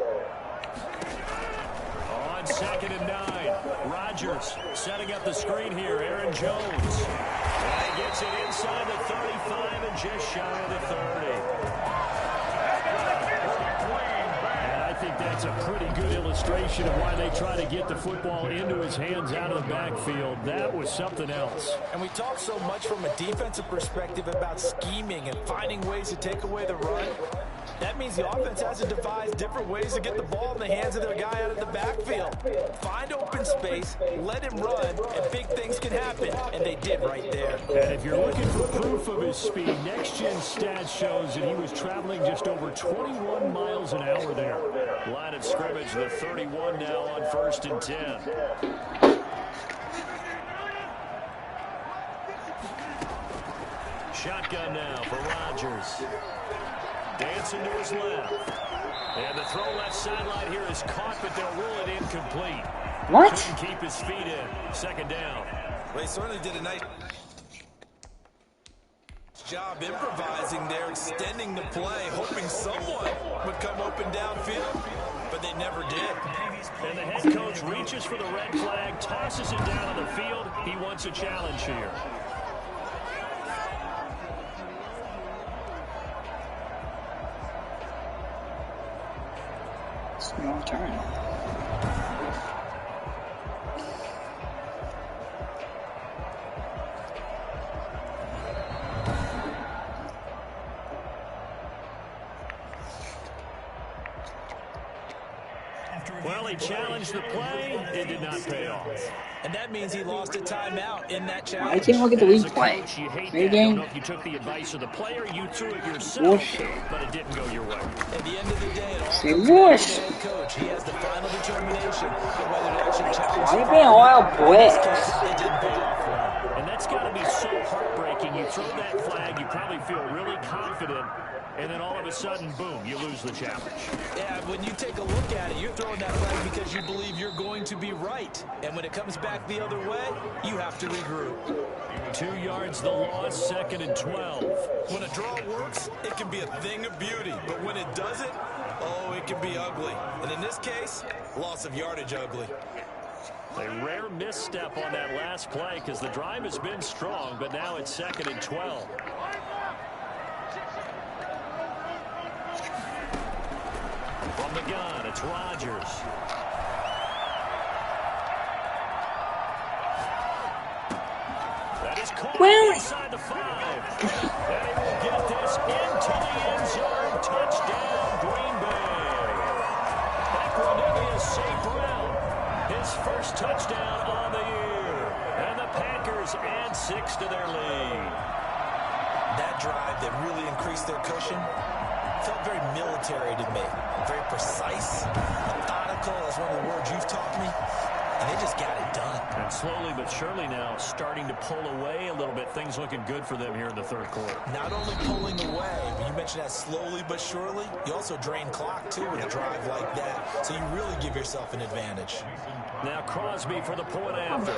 On 2nd and 9, Rodgers setting up the screen here. Aaron Jones. And he gets it inside the 35 and just shy of the 30. And I think that's a pretty good illustration of why they try to get the football into his hands out of the backfield. That was something else. And we talk so much from a defensive perspective about scheming and finding ways to take away the run. That means the offense has to devise different ways to get the ball in the hands of their guy out of the backfield. Find open space, let him run, and big things can happen. And they did right there. And if you're looking for proof of his speed, Next Gen Stats shows that he was traveling just over 21 miles an hour there. Line of scrimmage, the 31 now on 1st and 10. Shotgun now for Rodgers. Dancing to his left. And the throw left sideline here is caught, but they'll rule it incomplete. What? Couldn't keep his feet in. 2nd down. Well, he certainly did a nice job improvising there, extending the play, hoping someone would come open downfield, but they never did. And the head coach reaches for the red flag, tosses it down on the field. He wants a challenge here. Small turn. Well, he challenged the play. It did not pay off. And that means he lost a timeout in that I challenge. can't look at the As a replay. coach, you hate Maybe that. Don't game. know if you took the advice of the player, you threw it yourself, Bullshit. but it didn't go your way. At the end of the day, it all Say comes down to bush. the head coach. He has the final determination on whether to actually challenge. Why you being all blitz? It didn't pay off for him. And that's got to be so heartbreaking. You throw that flag, you probably feel really confident, and then all of a sudden, boom, you lose the challenge. Yeah, when you take a look at it, you're throwing that flag because you believe you're going to be right. And when it comes back the other way, you have to regroup. 2 yards the loss, 2nd and 12. When a draw works, it can be a thing of beauty. But when it doesn't, oh, it can be ugly. And in this case, loss of yardage ugly. A rare misstep on that last play because the drive has been strong, but now it's 2nd and 12. From the gun, it's Rodgers. That is caught inside the 5. And he will get this into the end zone. Touchdown, Green Bay. Equanimeous St. Brown, his first touchdown on the year. And the Packers add 6 to their lead. That drive that really increased their cushion felt very military to me. Very precise, methodical, that's one of the words you've taught me. And they just got it done. And slowly but surely now starting to pull away a little bit. Things looking good for them here in the 3rd quarter. Not only pulling away, but you mentioned that slowly but surely. You also drain clock, too, with a drive like that. So you really give yourself an advantage. Now Crosby for the point after.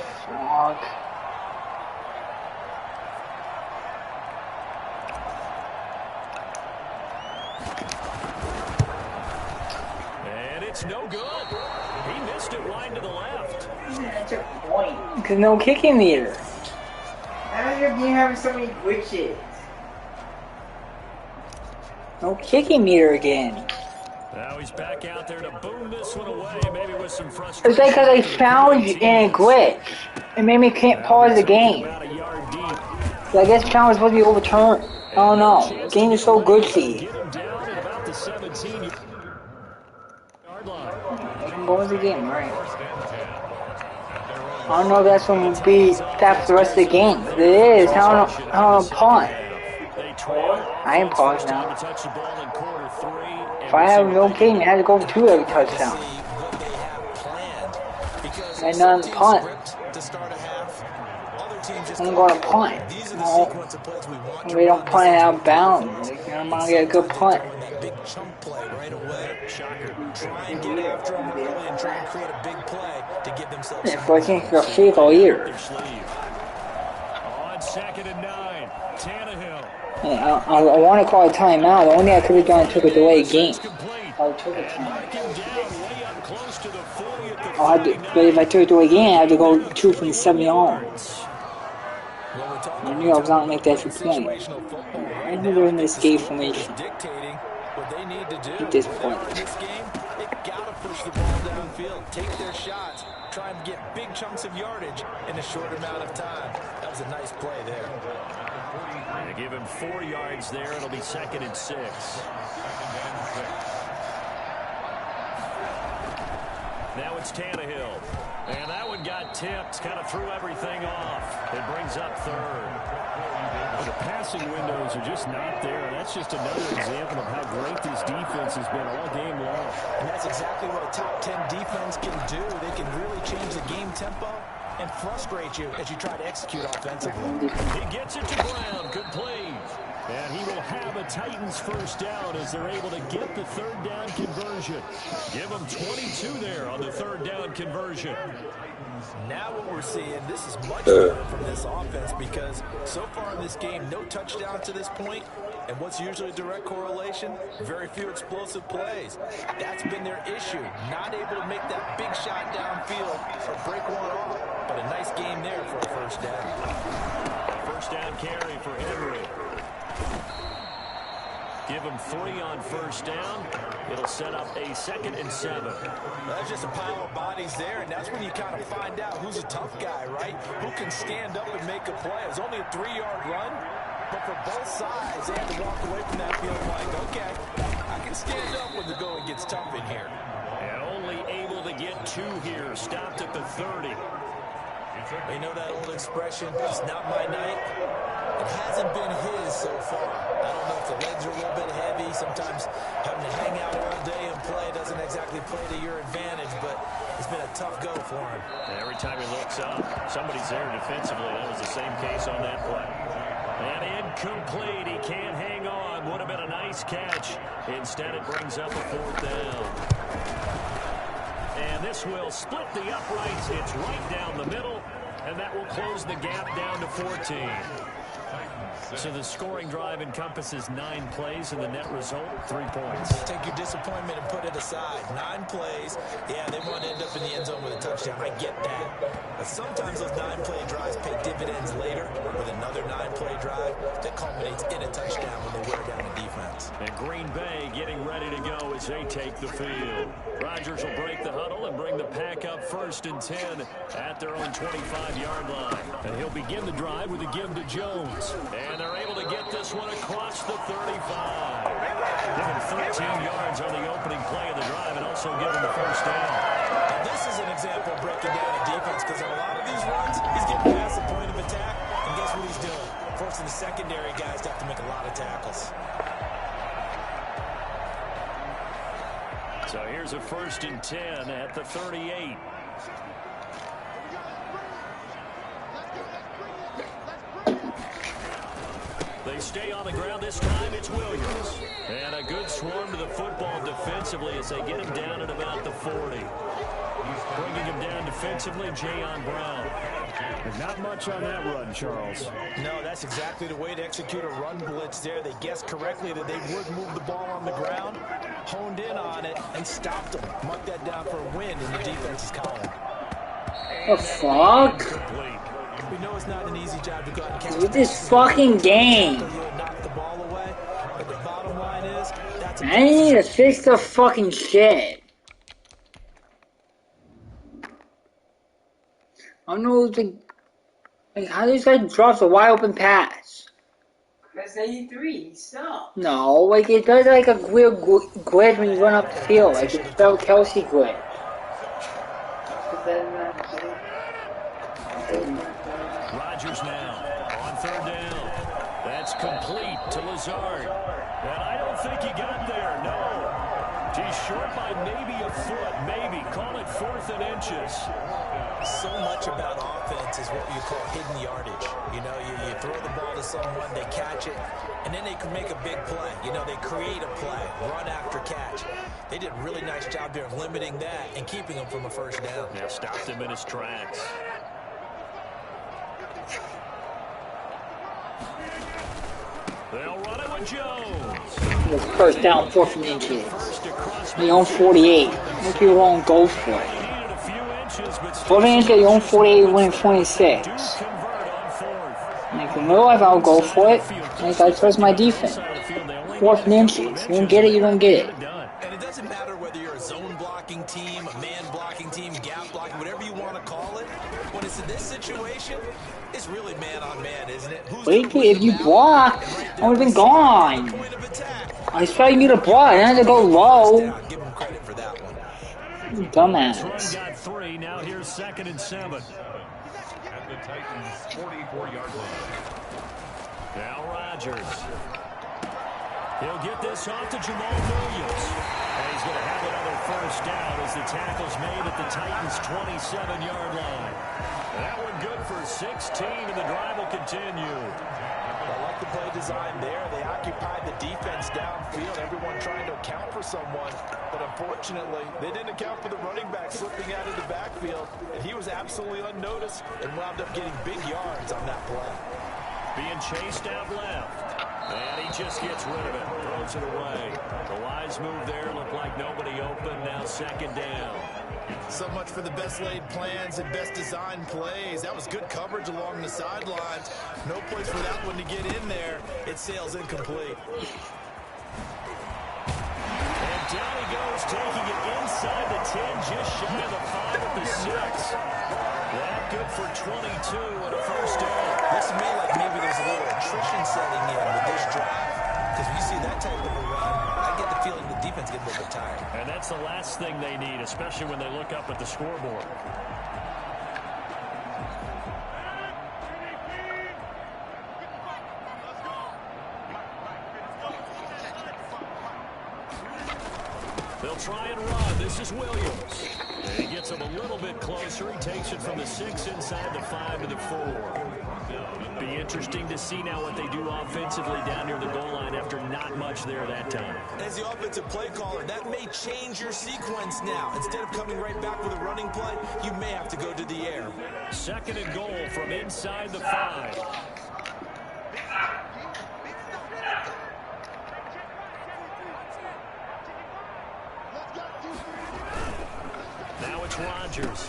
And it's no good. He missed it wide to the left. That's your point. Because no kicking meter. How is your game having so many glitches? No kicking meter again. Now he's back out there to boom this one away, maybe with some frustration. It's like because I found you in a glitch. It made me can't pause the game. So I guess the challenge was supposed to be overturned. I don't know. The game is so glitchy. Get him down at about the 17-yard line. What was the game, right? I don't know if that's when we'll be that for the rest of the game. If it is, how don't punt? I ain't paused now. If I have no game, I had to go for 2 every touchdown. And none to punt. I'm going to punt. No. We don't punt out of bounds. I'm going to get a good punt. Big chunk play right away. Try and get after them early and try and create a big play to give themselves. Yeah, I think they'll shave all year. On 2nd and 9, Tannehill. Yeah, I want to call a timeout. The only thing I could have done is took a delayed game. I took a timeout. But if I took a delayed game, I had to go 2 from the 7 yards. I knew I was not going to make that 2 point. I knew they were in this escape formation. At this point. Push the ball downfield, take their shots, try and get big chunks of yardage in a short amount of time. That was a nice play there. They give him 4 yards there. It'll be 2nd and 6. Now it's Tannehill. And that one got tipped, kind of threw everything off. It brings up 3rd. The passing windows are just not there. That's just another example of how great this defense has been all game long. And that's exactly what a top 10 defense can do. They can really change the game tempo and frustrate you as you try to execute offensively. He gets it to Brown. Good play. And he will have a Titans first down as they're able to get the 3rd down conversion. Give them 22 there on the 3rd down conversion. Now what we're seeing, this is much better from this offense because so far in this game, no touchdowns to this point. And what's usually a direct correlation? Very few explosive plays. That's been their issue. Not able to make that big shot downfield or break one off. But a nice game there for a first down. First down carry for Henry. Give him 3 on first down. It'll set up a 2nd and 7. That's just a pile of bodies there, and that's when you kind of find out who's a tough guy, right? Who can stand up and make a play. It was only a 3-yard run, but for both sides, they had to walk away from that field like, okay, I can stand up when the going gets tough in here. And only able to get 2 here. Stopped at the 30. You know that old expression, it's not my night? It hasn't been his so far. I don't know if the legs are a little bit heavy. Sometimes having to hang out all day and play doesn't exactly play to your advantage, but it's been a tough go for him. And every time he looks up, somebody's there defensively. That was the same case on that play. And incomplete. He can't hang on. would have been a nice catch. Instead, it brings up a 4th down. And this will split the uprights. It's right down the middle, and that will close the gap down to 14. So the scoring drive encompasses 9 plays, and the net result, 3 points. Take your disappointment and put it aside. 9 plays. Yeah, they want to end up in the end zone with a touchdown. I get that. But sometimes those 9-play drives pay dividends later with another 9-play drive that culminates in a touchdown when they wear down the defense. And Green Bay getting ready to go as they take the field. Rodgers will break the huddle and bring the pack up 1st and 10 at their own 25-yard line. And he'll begin the drive with a give to Jones. And they're able to get this one across the 35. Give him 13 yards on the opening play of the drive and also give him the 1st down. Now this is an example of breaking down a defense because on a lot of these runs, he's getting past the point of attack. And guess what he's doing? Forcing the secondary guys to have to make a lot of tackles. So here's a 1st and 10 at the 38. They stay on the ground this time. It's Williams. And a good swarm to the football defensively as they get him down at about the 40. Bringing him down defensively, Jayon Brown. There's not much on that run, Charles. No, that's exactly the way to execute a run blitz there. They guessed correctly that they would move the ball on the ground, honed in on it, and stopped them. Mark that down for a win in the defense's column. The fuck? We know it's not an easy job to go out and catch With this fucking game. knock the ball away, but the bottom line is that's I need to fix the fucking shit. I don't know, like how this guy drops a wide open pass. That's 83. Stop. No, like it does like a weird glitch when you run up the field, like it's spelled Kelsey glitch. Rodgers now on 3rd down. That's complete to Lazard. And I don't think he got there, no. He's short by maybe a foot, maybe. Call it 4th and inches. so much about offense is what you call hidden yardage. You know, you throw the ball to someone, they catch it, and then they can make a big play. You know, they create a play, run after catch. They did a really nice job there of limiting that and keeping him from a 1st down. Yeah, stopped him in his tracks. They'll run it with Jones. It's 1st down, 4th and inches. They own 48. Look, you won't go for it. 4th and inches, you own 48, winning 26. Like, in real life, I'll go for it. Like, I trust my defense. 4th and inches. You don't get it, you don't get it. And it doesn't matter whether you're a zone blocking team, a man blocking team, gap blocking, whatever you want to call it. When it's in this situation, it's really man on man, isn't it? Wait, if you block, I would have been gone. I expected you to block. I had to go low. Give him credit for that one. Dumbass. Got 3. Now here's 2nd and 7. At the Titans' 44-yard line. Now Rodgers. He'll get this off to Jamal Williams. And he's going to have another 1st down as the tackle's made at the Titans' 27-yard line. That one good for 16, and the drive will continue. I like the play design there. They occupied the defense downfield, everyone trying to account for someone. But unfortunately, they didn't account for the running back slipping out of the backfield. And he was absolutely unnoticed and wound up getting big yards on that play. Being chased out left. And he just gets rid of it. Throws it away. The wise move there. Looked like nobody open. Now 2nd down. So much for the best laid plans and best designed plays. That was good coverage along the sidelines. No place for that one to get in there. It sails incomplete. And down he goes, taking it inside the 10, just shy of the 5 at the 6. That good for 22 and a 1st down. Looks to me like maybe there's a little attrition setting in with this drive. Because when you see that type of a run, I get the feeling the defense gets a little bit tired. And that's the last thing they need, especially when they look up at the scoreboard. They'll try and run. This is Williams. And he gets him a little bit closer. He takes it from the 6 inside the 5 to the 4. Be interesting to see now what they do offensively down near the goal line after not much there that time. As the offensive play caller, that may change your sequence now. Instead of coming right back with a running play, you may have to go to the air. 2nd and goal from inside the 5. Now it's Rodgers.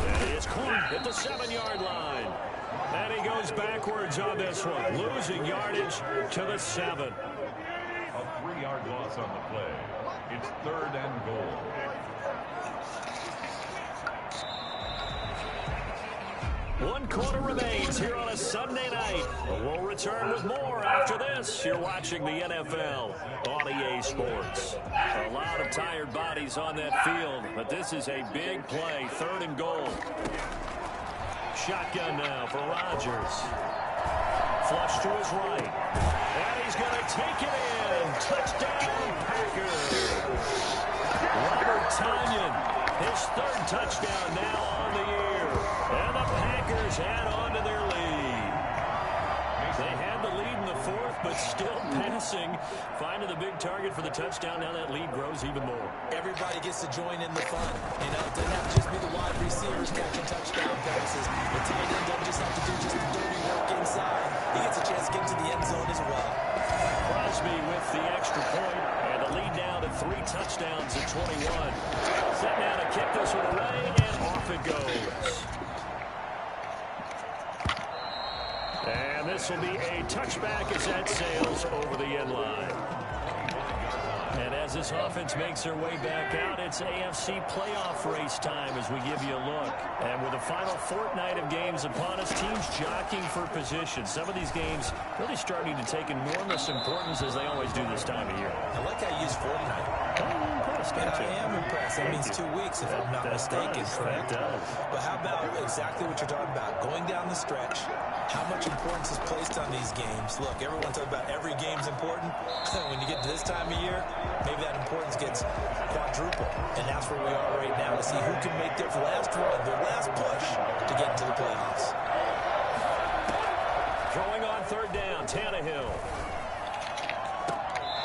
And he is caught at the 7-yard line. And he goes backwards on this one, losing yardage to the 7. A 3-yard loss on the play. It's 3rd and goal. One quarter remains here on a Sunday night. We'll return with more after this. You're watching the NFL on EA Sports. A lot of tired bodies on that field, but this is a big play. 3rd and goal. Shotgun now for Rodgers. Flush to his right. And he's going to take it in. Touchdown, Packers. Robert Tonyan, his 3rd touchdown now on the year. And the Packers add on to their lead. They had the lead in the 4th, but still passing. Finding the big target for the touchdown. Now that lead grows even more. Everybody gets to join in the fun. You know, it doesn't have to just be the wide receivers catching touchdown passes. The tight end doesn't just have to do just the dirty work inside. He gets a chance to get into the end zone as well. Crosby with the extra point, and the lead down to 3 touchdowns at 21. Set now to kick this one away, and off it goes. And this will be a touchback as that sails over the end line. And as this offense makes their way back out, it's AFC playoff race time as we give you a look. And with the final fortnight of games upon us, teams jockeying for position. Some of these games really starting to take enormous importance as they always do this time of year. I like how you use fortnight. I'm impressed, And I am impressed. That means 2 weeks, if I'm not mistaken. That does. But how about exactly what you're talking about? Going down the stretch, how much importance is placed on these games? Look, everyone talks about every game's important. When you get to this time of year, maybe that importance gets quadruple. And that's where we are right now to see who can make their last run, their last push to get into the playoffs. Throwing on 3rd down, Tannehill.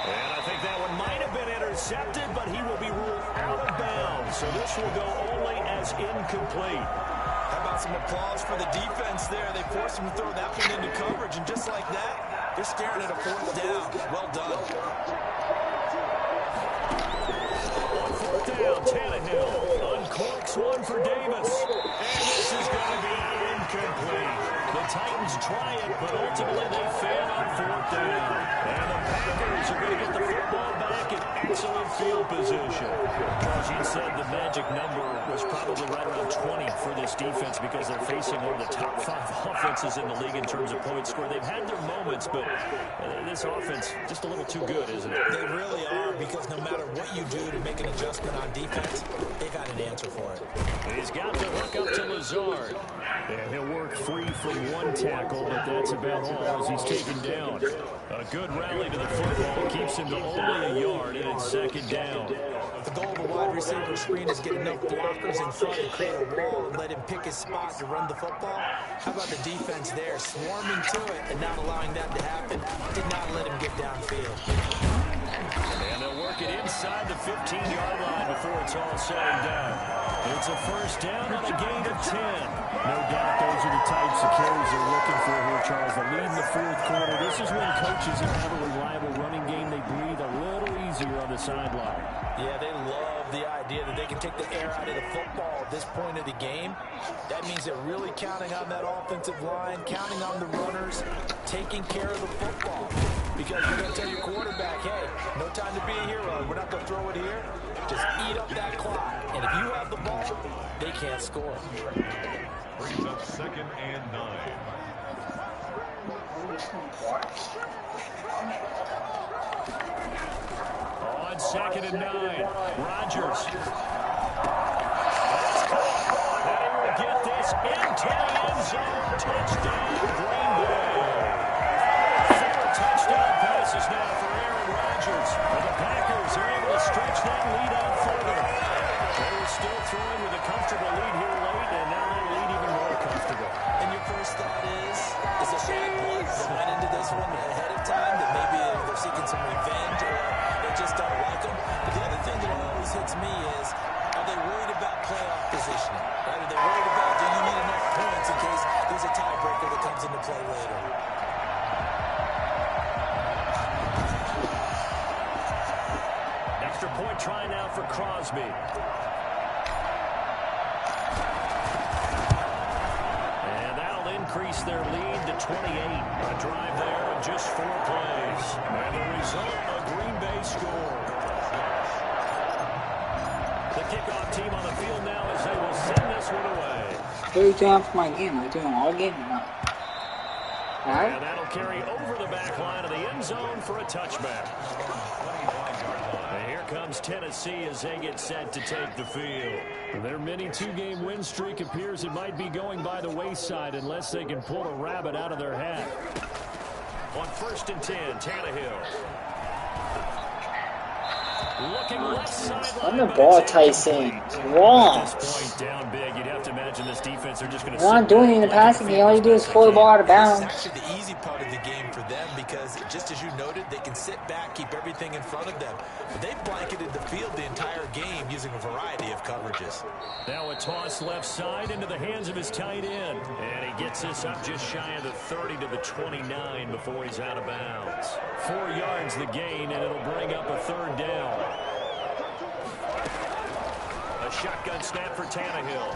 And I think that one might have been intercepted, but he will be ruled out of bounds. So this will go only as incomplete. How about some applause for the defense there? They forced him to throw that one into coverage, and just like that, they're staring at a 4th down. Well done. On 4th down, Tannehill uncorks one for Davis. And this is going to be incomplete. The Titans try it, but ultimately they fail on 4th down. And the Packers are going to get the football back in excellent field position. Charles, you said the magic number was probably right around 20 for this defense because they're facing one of the top 5 offenses in the league in terms of points scored. They've had their moments, but this offense just a little too good, isn't it? They really are, because no matter what you do to make an adjustment on defense, they got an answer for it. He's got to hook up to Lazard. And he'll work free from one tackle, but that's about all as he's taken down. A good rally to the football keeps him to only a yard, and it's 2nd down. The goal of a wide receiver screen is get enough blockers in front and create a wall and let him pick his spot to run the football. How about the defense there, swarming to it and not allowing that to happen? Did not let him get downfield. And they'll work it inside the 15-yard line before it's all said and done. It's a 1st down on a gain of 10. No doubt those are the types of carries they're looking for here, Charles. The lead in the 4th quarter. This is when coaches have a reliable running game. They breathe a little easier on the sideline. Yeah, they love the idea that they can take the air out of the football at this point of the game. That means they're really counting on that offensive line, counting on the runners, taking care of the football. Because you're going to tell your quarterback, hey, no time to be a hero. We're not going to throw it here. Just eat up that clock. And if you have the ball, they can't score. Brings up 2nd and 9. On 2nd and 9, Rodgers. And he will get this into the end zone. Touchdown, Green Bay. 4 touchdown passes now for Aaron Rodgers. And the Packers are able to stretch that lead out further. They were still throwing with a comfortable lead here late, and now that lead even more comfortable. And your first thought is a bad blood that went into this one ahead of time, that maybe they're seeking some revenge or they just don't like them. But the other thing that always hits me is, are they worried about playoff positioning? Right? Are they worried about, do you need enough points in case there's a tiebreaker that comes into play later? Extra point try now for Crosby. And that'll increase their lead to 28. A drive there in just 4 plays. And the result, a Green Bay score. The kickoff team on the field now as they will send this one away. What are you doing for my game? Are you doing all game or not? Alright. And that'll carry over the back line of the end zone for a touchback. And here comes Tennessee as they get set to take the field. Their mini 2-game win streak appears it might be going by the wayside unless they can pull a rabbit out of their hat. On 1st and 10, Tannehill. Looking left sideline. Run the ball, Tyson. Wrong. At this point, down big, you'd have to imagine this defense are just going to. You're not doing it in the passing game. All you do is pull the ball out of bounds. It's actually the easy part of the game for them because, just as you noted, they can sit back, keep everything in front of them. But they've blanketed the field the entire game using a variety of coverages. Now a toss left side into the hands of his tight end. And he gets this up just shy of the 30 to the 29 before he's out of bounds. 4 yards the gain, and it'll bring up a 3rd down. A shotgun snap for Tannehill.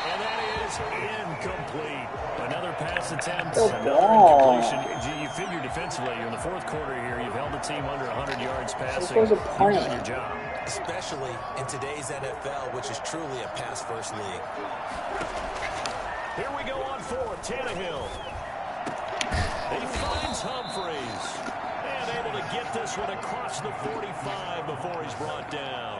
And that is incomplete. Another pass attempt. Another incompletion. You figure defensively, in the 4th quarter here, you've held the team under 100 yards passing. You've done your job. Especially in today's NFL, which is truly a pass-first league. Here we go on 4th. Tannehill. He finds Humphreys. And able to get this one across the 45 before he's brought down.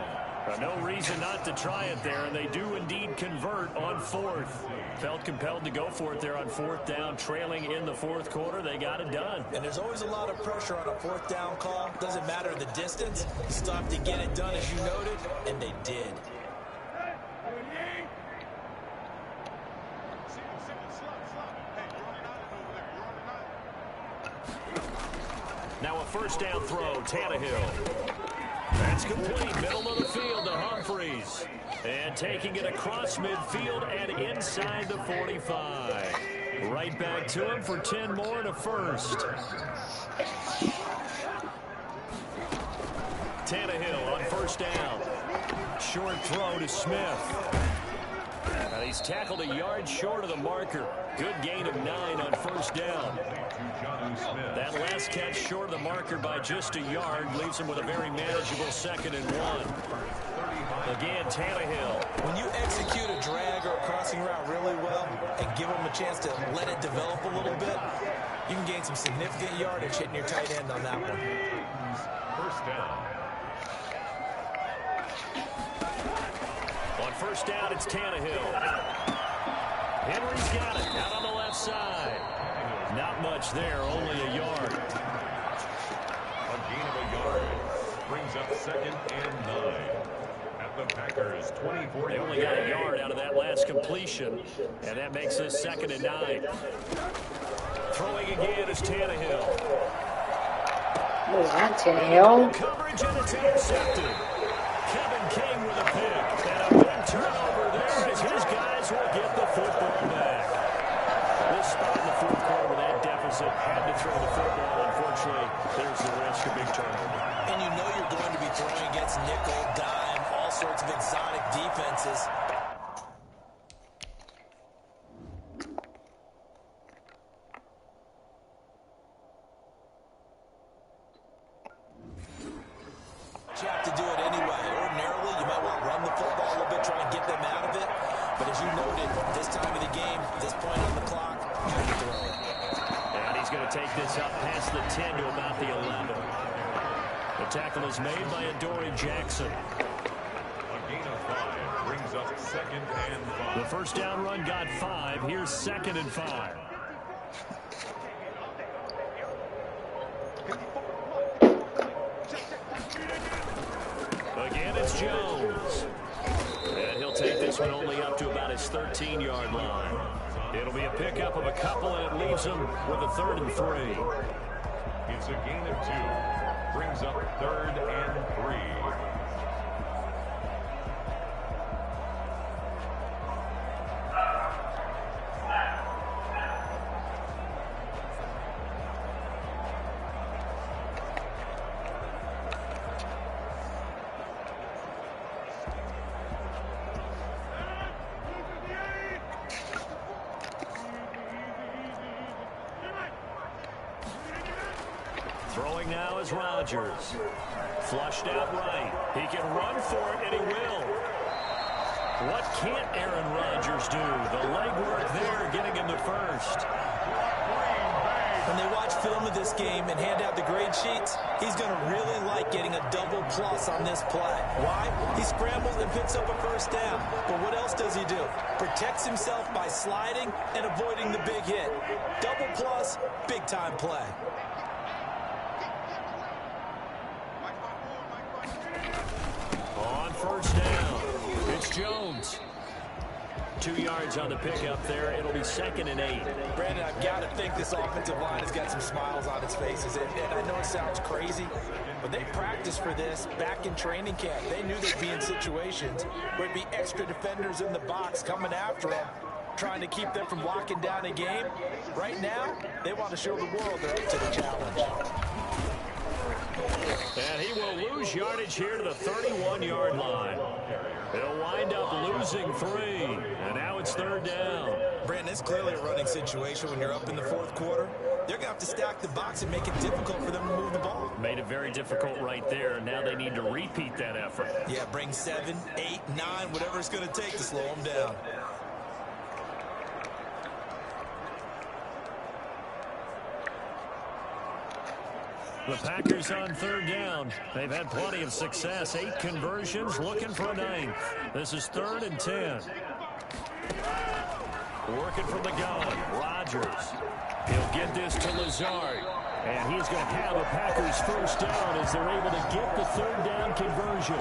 No reason not to try it there, and they do indeed convert on 4th. Felt compelled to go for it there on 4th down, trailing in the 4th quarter. They got it done. And there's always a lot of pressure on a 4th down call. Doesn't matter the distance. Stop to get it done, as you noted, and they did. Now a 1st down throw, Tannehill. That's complete, middle of the field to Humphreys. And taking it across midfield and inside the 45. Right back to him for 10 more and a 1st. Tannehill on 1st down. Short throw to Smith. And he's tackled a yard short of the marker. Good gain of 9 on 1st down. That last catch short of the marker by just a yard leaves him with a very manageable 2nd and 1. Again, Tannehill. When you execute a drag or a crossing route really well and give them a chance to let it develop a little bit, you can gain some significant yardage hitting your tight end on that one. 1st down. On 1st down, it's Tannehill. Henry's got it out on the left side. Not much there, only a yard. A gain of a yard brings up 2nd and 9. At the Packers 24. They only got a yard out of that last completion, and that makes this 2nd and 9. Throwing again is Tannehill. What is that, Tannehill? Coverage, and it's intercepted. Kevin King with a pick. And a big turnover there as his guys will get the football back. This spot in the 4th quarter with that deficit had to throw the football. Unfortunately, there's the risk of big turnover. And you know you're going to be throwing against nickel, dime, all sorts of exotic defenses. You have to do it anyway. Ordinarily, you might want to run the football a little bit, try and get them out of it. But as you noted, this time of the game, this point on the clock, you have to throw it. And he's going to take this up past the 10 to about the 11. The tackle is made by Adoree Jackson. A gain of 5 brings up 2nd and 5. The 1st down run got 5. Here's 2nd and 5. Again, it's Jones. And he'll take this one only up to about his 13-yard line. It'll be a pickup of a couple, and it leaves him with a 3rd and 3. It's a gain of 2. Brings up 3rd and 3. Throwing now is Rodgers. Flushed out right. He can run for it, and he will. What can't Aaron Rodgers do? The legwork there, getting him to first. When they watch film of this game and hand out the grade sheets, he's going to really like getting a double plus on this play. Why? He scrambles and picks up a first down. But what else does he do? Protects himself by sliding and avoiding the big hit. Double plus, big-time play. On first down, it's Jones. 2 yards on the pickup there. It'll be 2nd and 8. Brandon, I've got to think this offensive line has got some smiles on its faces. And I know it sounds crazy, but they practiced for this back in training camp. They knew they'd be in situations where it'd be extra defenders in the box coming after them, trying to keep them from locking down a game. Right now, they want to show the world they're up to the challenge. And he will lose yardage here to the 31-yard line. He'll wind up losing 3. And now it's 3rd down. Brandon, it's clearly a running situation when you're up in the 4th quarter. They're going to have to stack the box and make it difficult for them to move the ball. Made it very difficult right there. Now they need to repeat that effort. Yeah, bring 7, 8, 9, whatever it's going to take to slow them down. The Packers on 3rd down. They've had plenty of success. 8 conversions, looking for a 9th. This is 3rd and 10. Working from the gun, Rodgers. He'll get this to Lazard. And he's going to have a Packers first down as they're able to get the 3rd down conversion.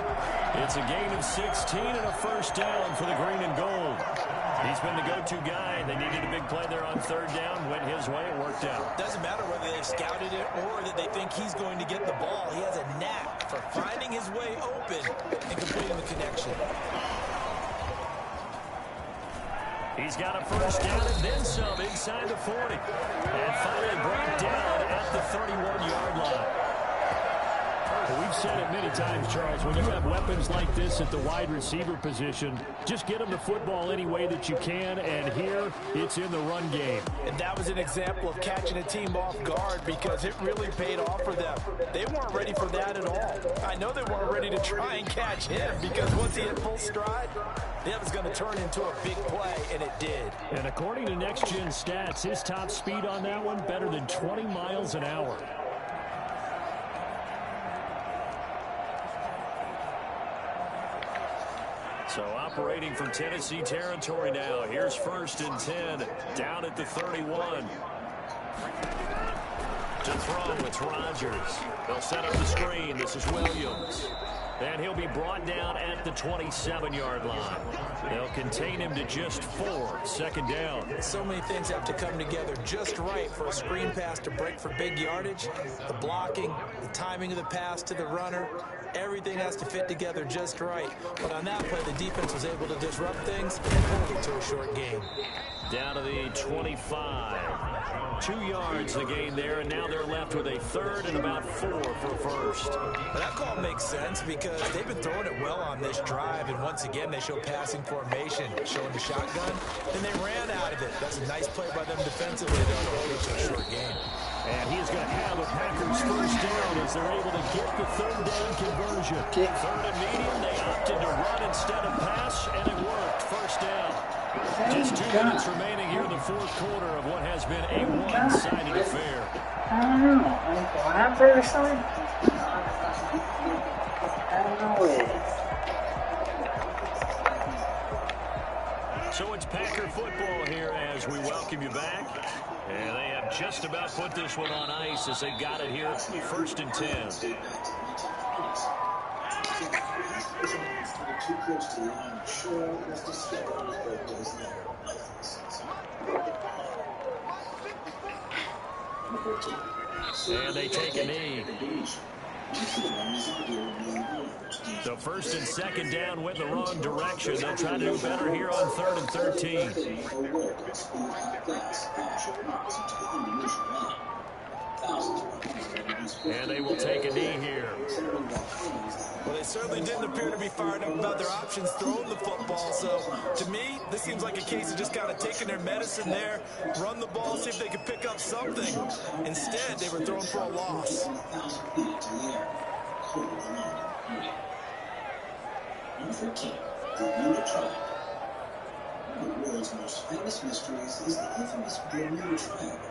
It's a gain of 16 and a first down for the green and gold. He's been the go-to guy. They needed a big play there on 3rd down. Went his way. It worked out. Doesn't matter whether they've scouted it or that they think he's going to get the ball. He has a knack for finding his way open and completing the connection. He's got a first down and then some inside the 40. And finally brought down at the 31-yard line. We've said it many times, Charles, when you have weapons like this at the wide receiver position, just get them the football any way that you can, and here it's in the run game. And that was an example of catching a team off guard because it really paid off for them. They weren't ready for that at all. I know they weren't ready to try and catch him because once he hit full stride, that was going to turn into a big play, and it did. And according to Next Gen Stats, his top speed on that one better than 20 miles an hour. So operating from Tennessee territory now. Here's 1st and 10 down at the 31. To throw, it's Rodgers. They'll set up the screen. This is Williams. And he'll be brought down at the 27-yard line. They'll contain him to just 4. 2nd down. So many things have to come together just right for a screen pass to break for big yardage. The blocking, the timing of the pass to the runner, everything has to fit together just right. But on that play, the defense was able to disrupt things and hold it to a short game. Down to the 25. 2 yards the gain there, and now they're left with a 3rd and about 4 for first. But that call makes sense because they've been throwing it well on this drive, and once again they show passing formation, showing the shotgun, and they ran out of it. That's a nice play by them defensively, though, to hold it to a short game. And he's going to have a Packers first down as they're able to get the 3rd down conversion. 3rd and medium, they opted to run instead of pass, and it worked. First down. Just 2 minutes remaining here in the 4th quarter of what has been a one-sided affair. I don't know. I'm pretty sorry. I don't know what it is. So it's Packer football here as we welcome you back. And they have just about put this one on ice as they got it here. 1st and 10. Too close to the line, sure, let's just skip on his birthday's letter. And they take a knee. So first and second down went the wrong direction. They'll try to do better here on 3rd and 13. And they will take a knee here. Well, they certainly didn't appear to be fired up about their options throwing the football. So, to me, this seems like a case of just kind of taking their medicine there, run the ball, see if they could pick up something. Instead, they were throwing for a loss. Number 13, the Bermuda Triangle. One of the world's most famous mysteries is the infamous Bermuda Triangle.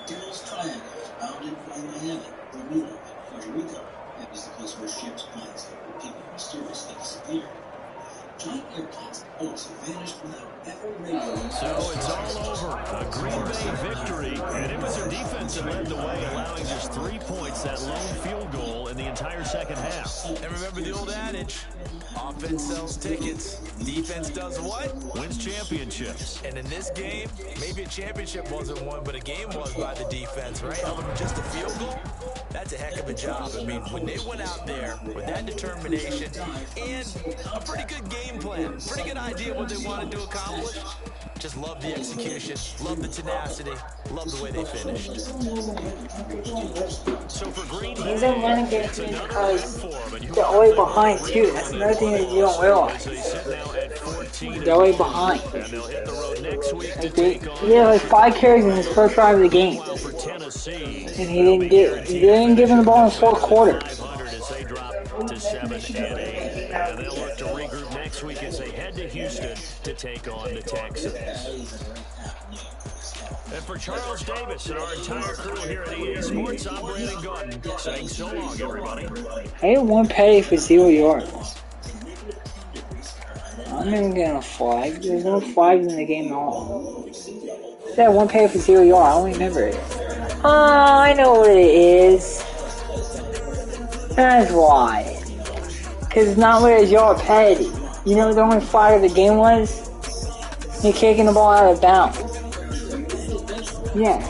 The Devil's Triangle is bounded by Miami, Bermuda, and Puerto Rico. That is the place where ships, planes, and people mysteriously disappear. Giant airplanes and boats have vanished without ever radioing. So it's all over. A Green Bay victory, and it was their defense that led the way, allowing just 3 points, that lone field goal in the entire second half. And remember the old adage, offense sells tickets, defense does what? Wins championships. And in this game, maybe a championship wasn't won, but a game was by the defense, right? Held them just a field goal. That's a heck of a job. I mean, when they went out there with that determination and a pretty good game plan, pretty good idea what they wanted to accomplish, just love the execution, love the tenacity, love the way they finished. So for Green Bay, He's in running game because they're always behind too. That's another thing that you don't realize. They're always behind. And they'll hit the road next week Like he had like 5 carries in his first drive of the game, and he didn't give him the ball in the fourth quarter. As they drop to 7 and 8, and they'll look to regroup next week as they head to Houston to take on the Texans. And for Charles Davis and our entire crew here at EA Sports, I'm Brandon Gordon saying so long, everybody. I had 1 penalty for 0 yards. I'm not even getting a flag. There's no flags in the game at all. That 1 penalty for 0 yards. I don't remember it. Oh, I know what it is. That's why. Because it's not where it's your penalty. You know what the only flag of the game was? You're kicking the ball out of bounds. Yeah.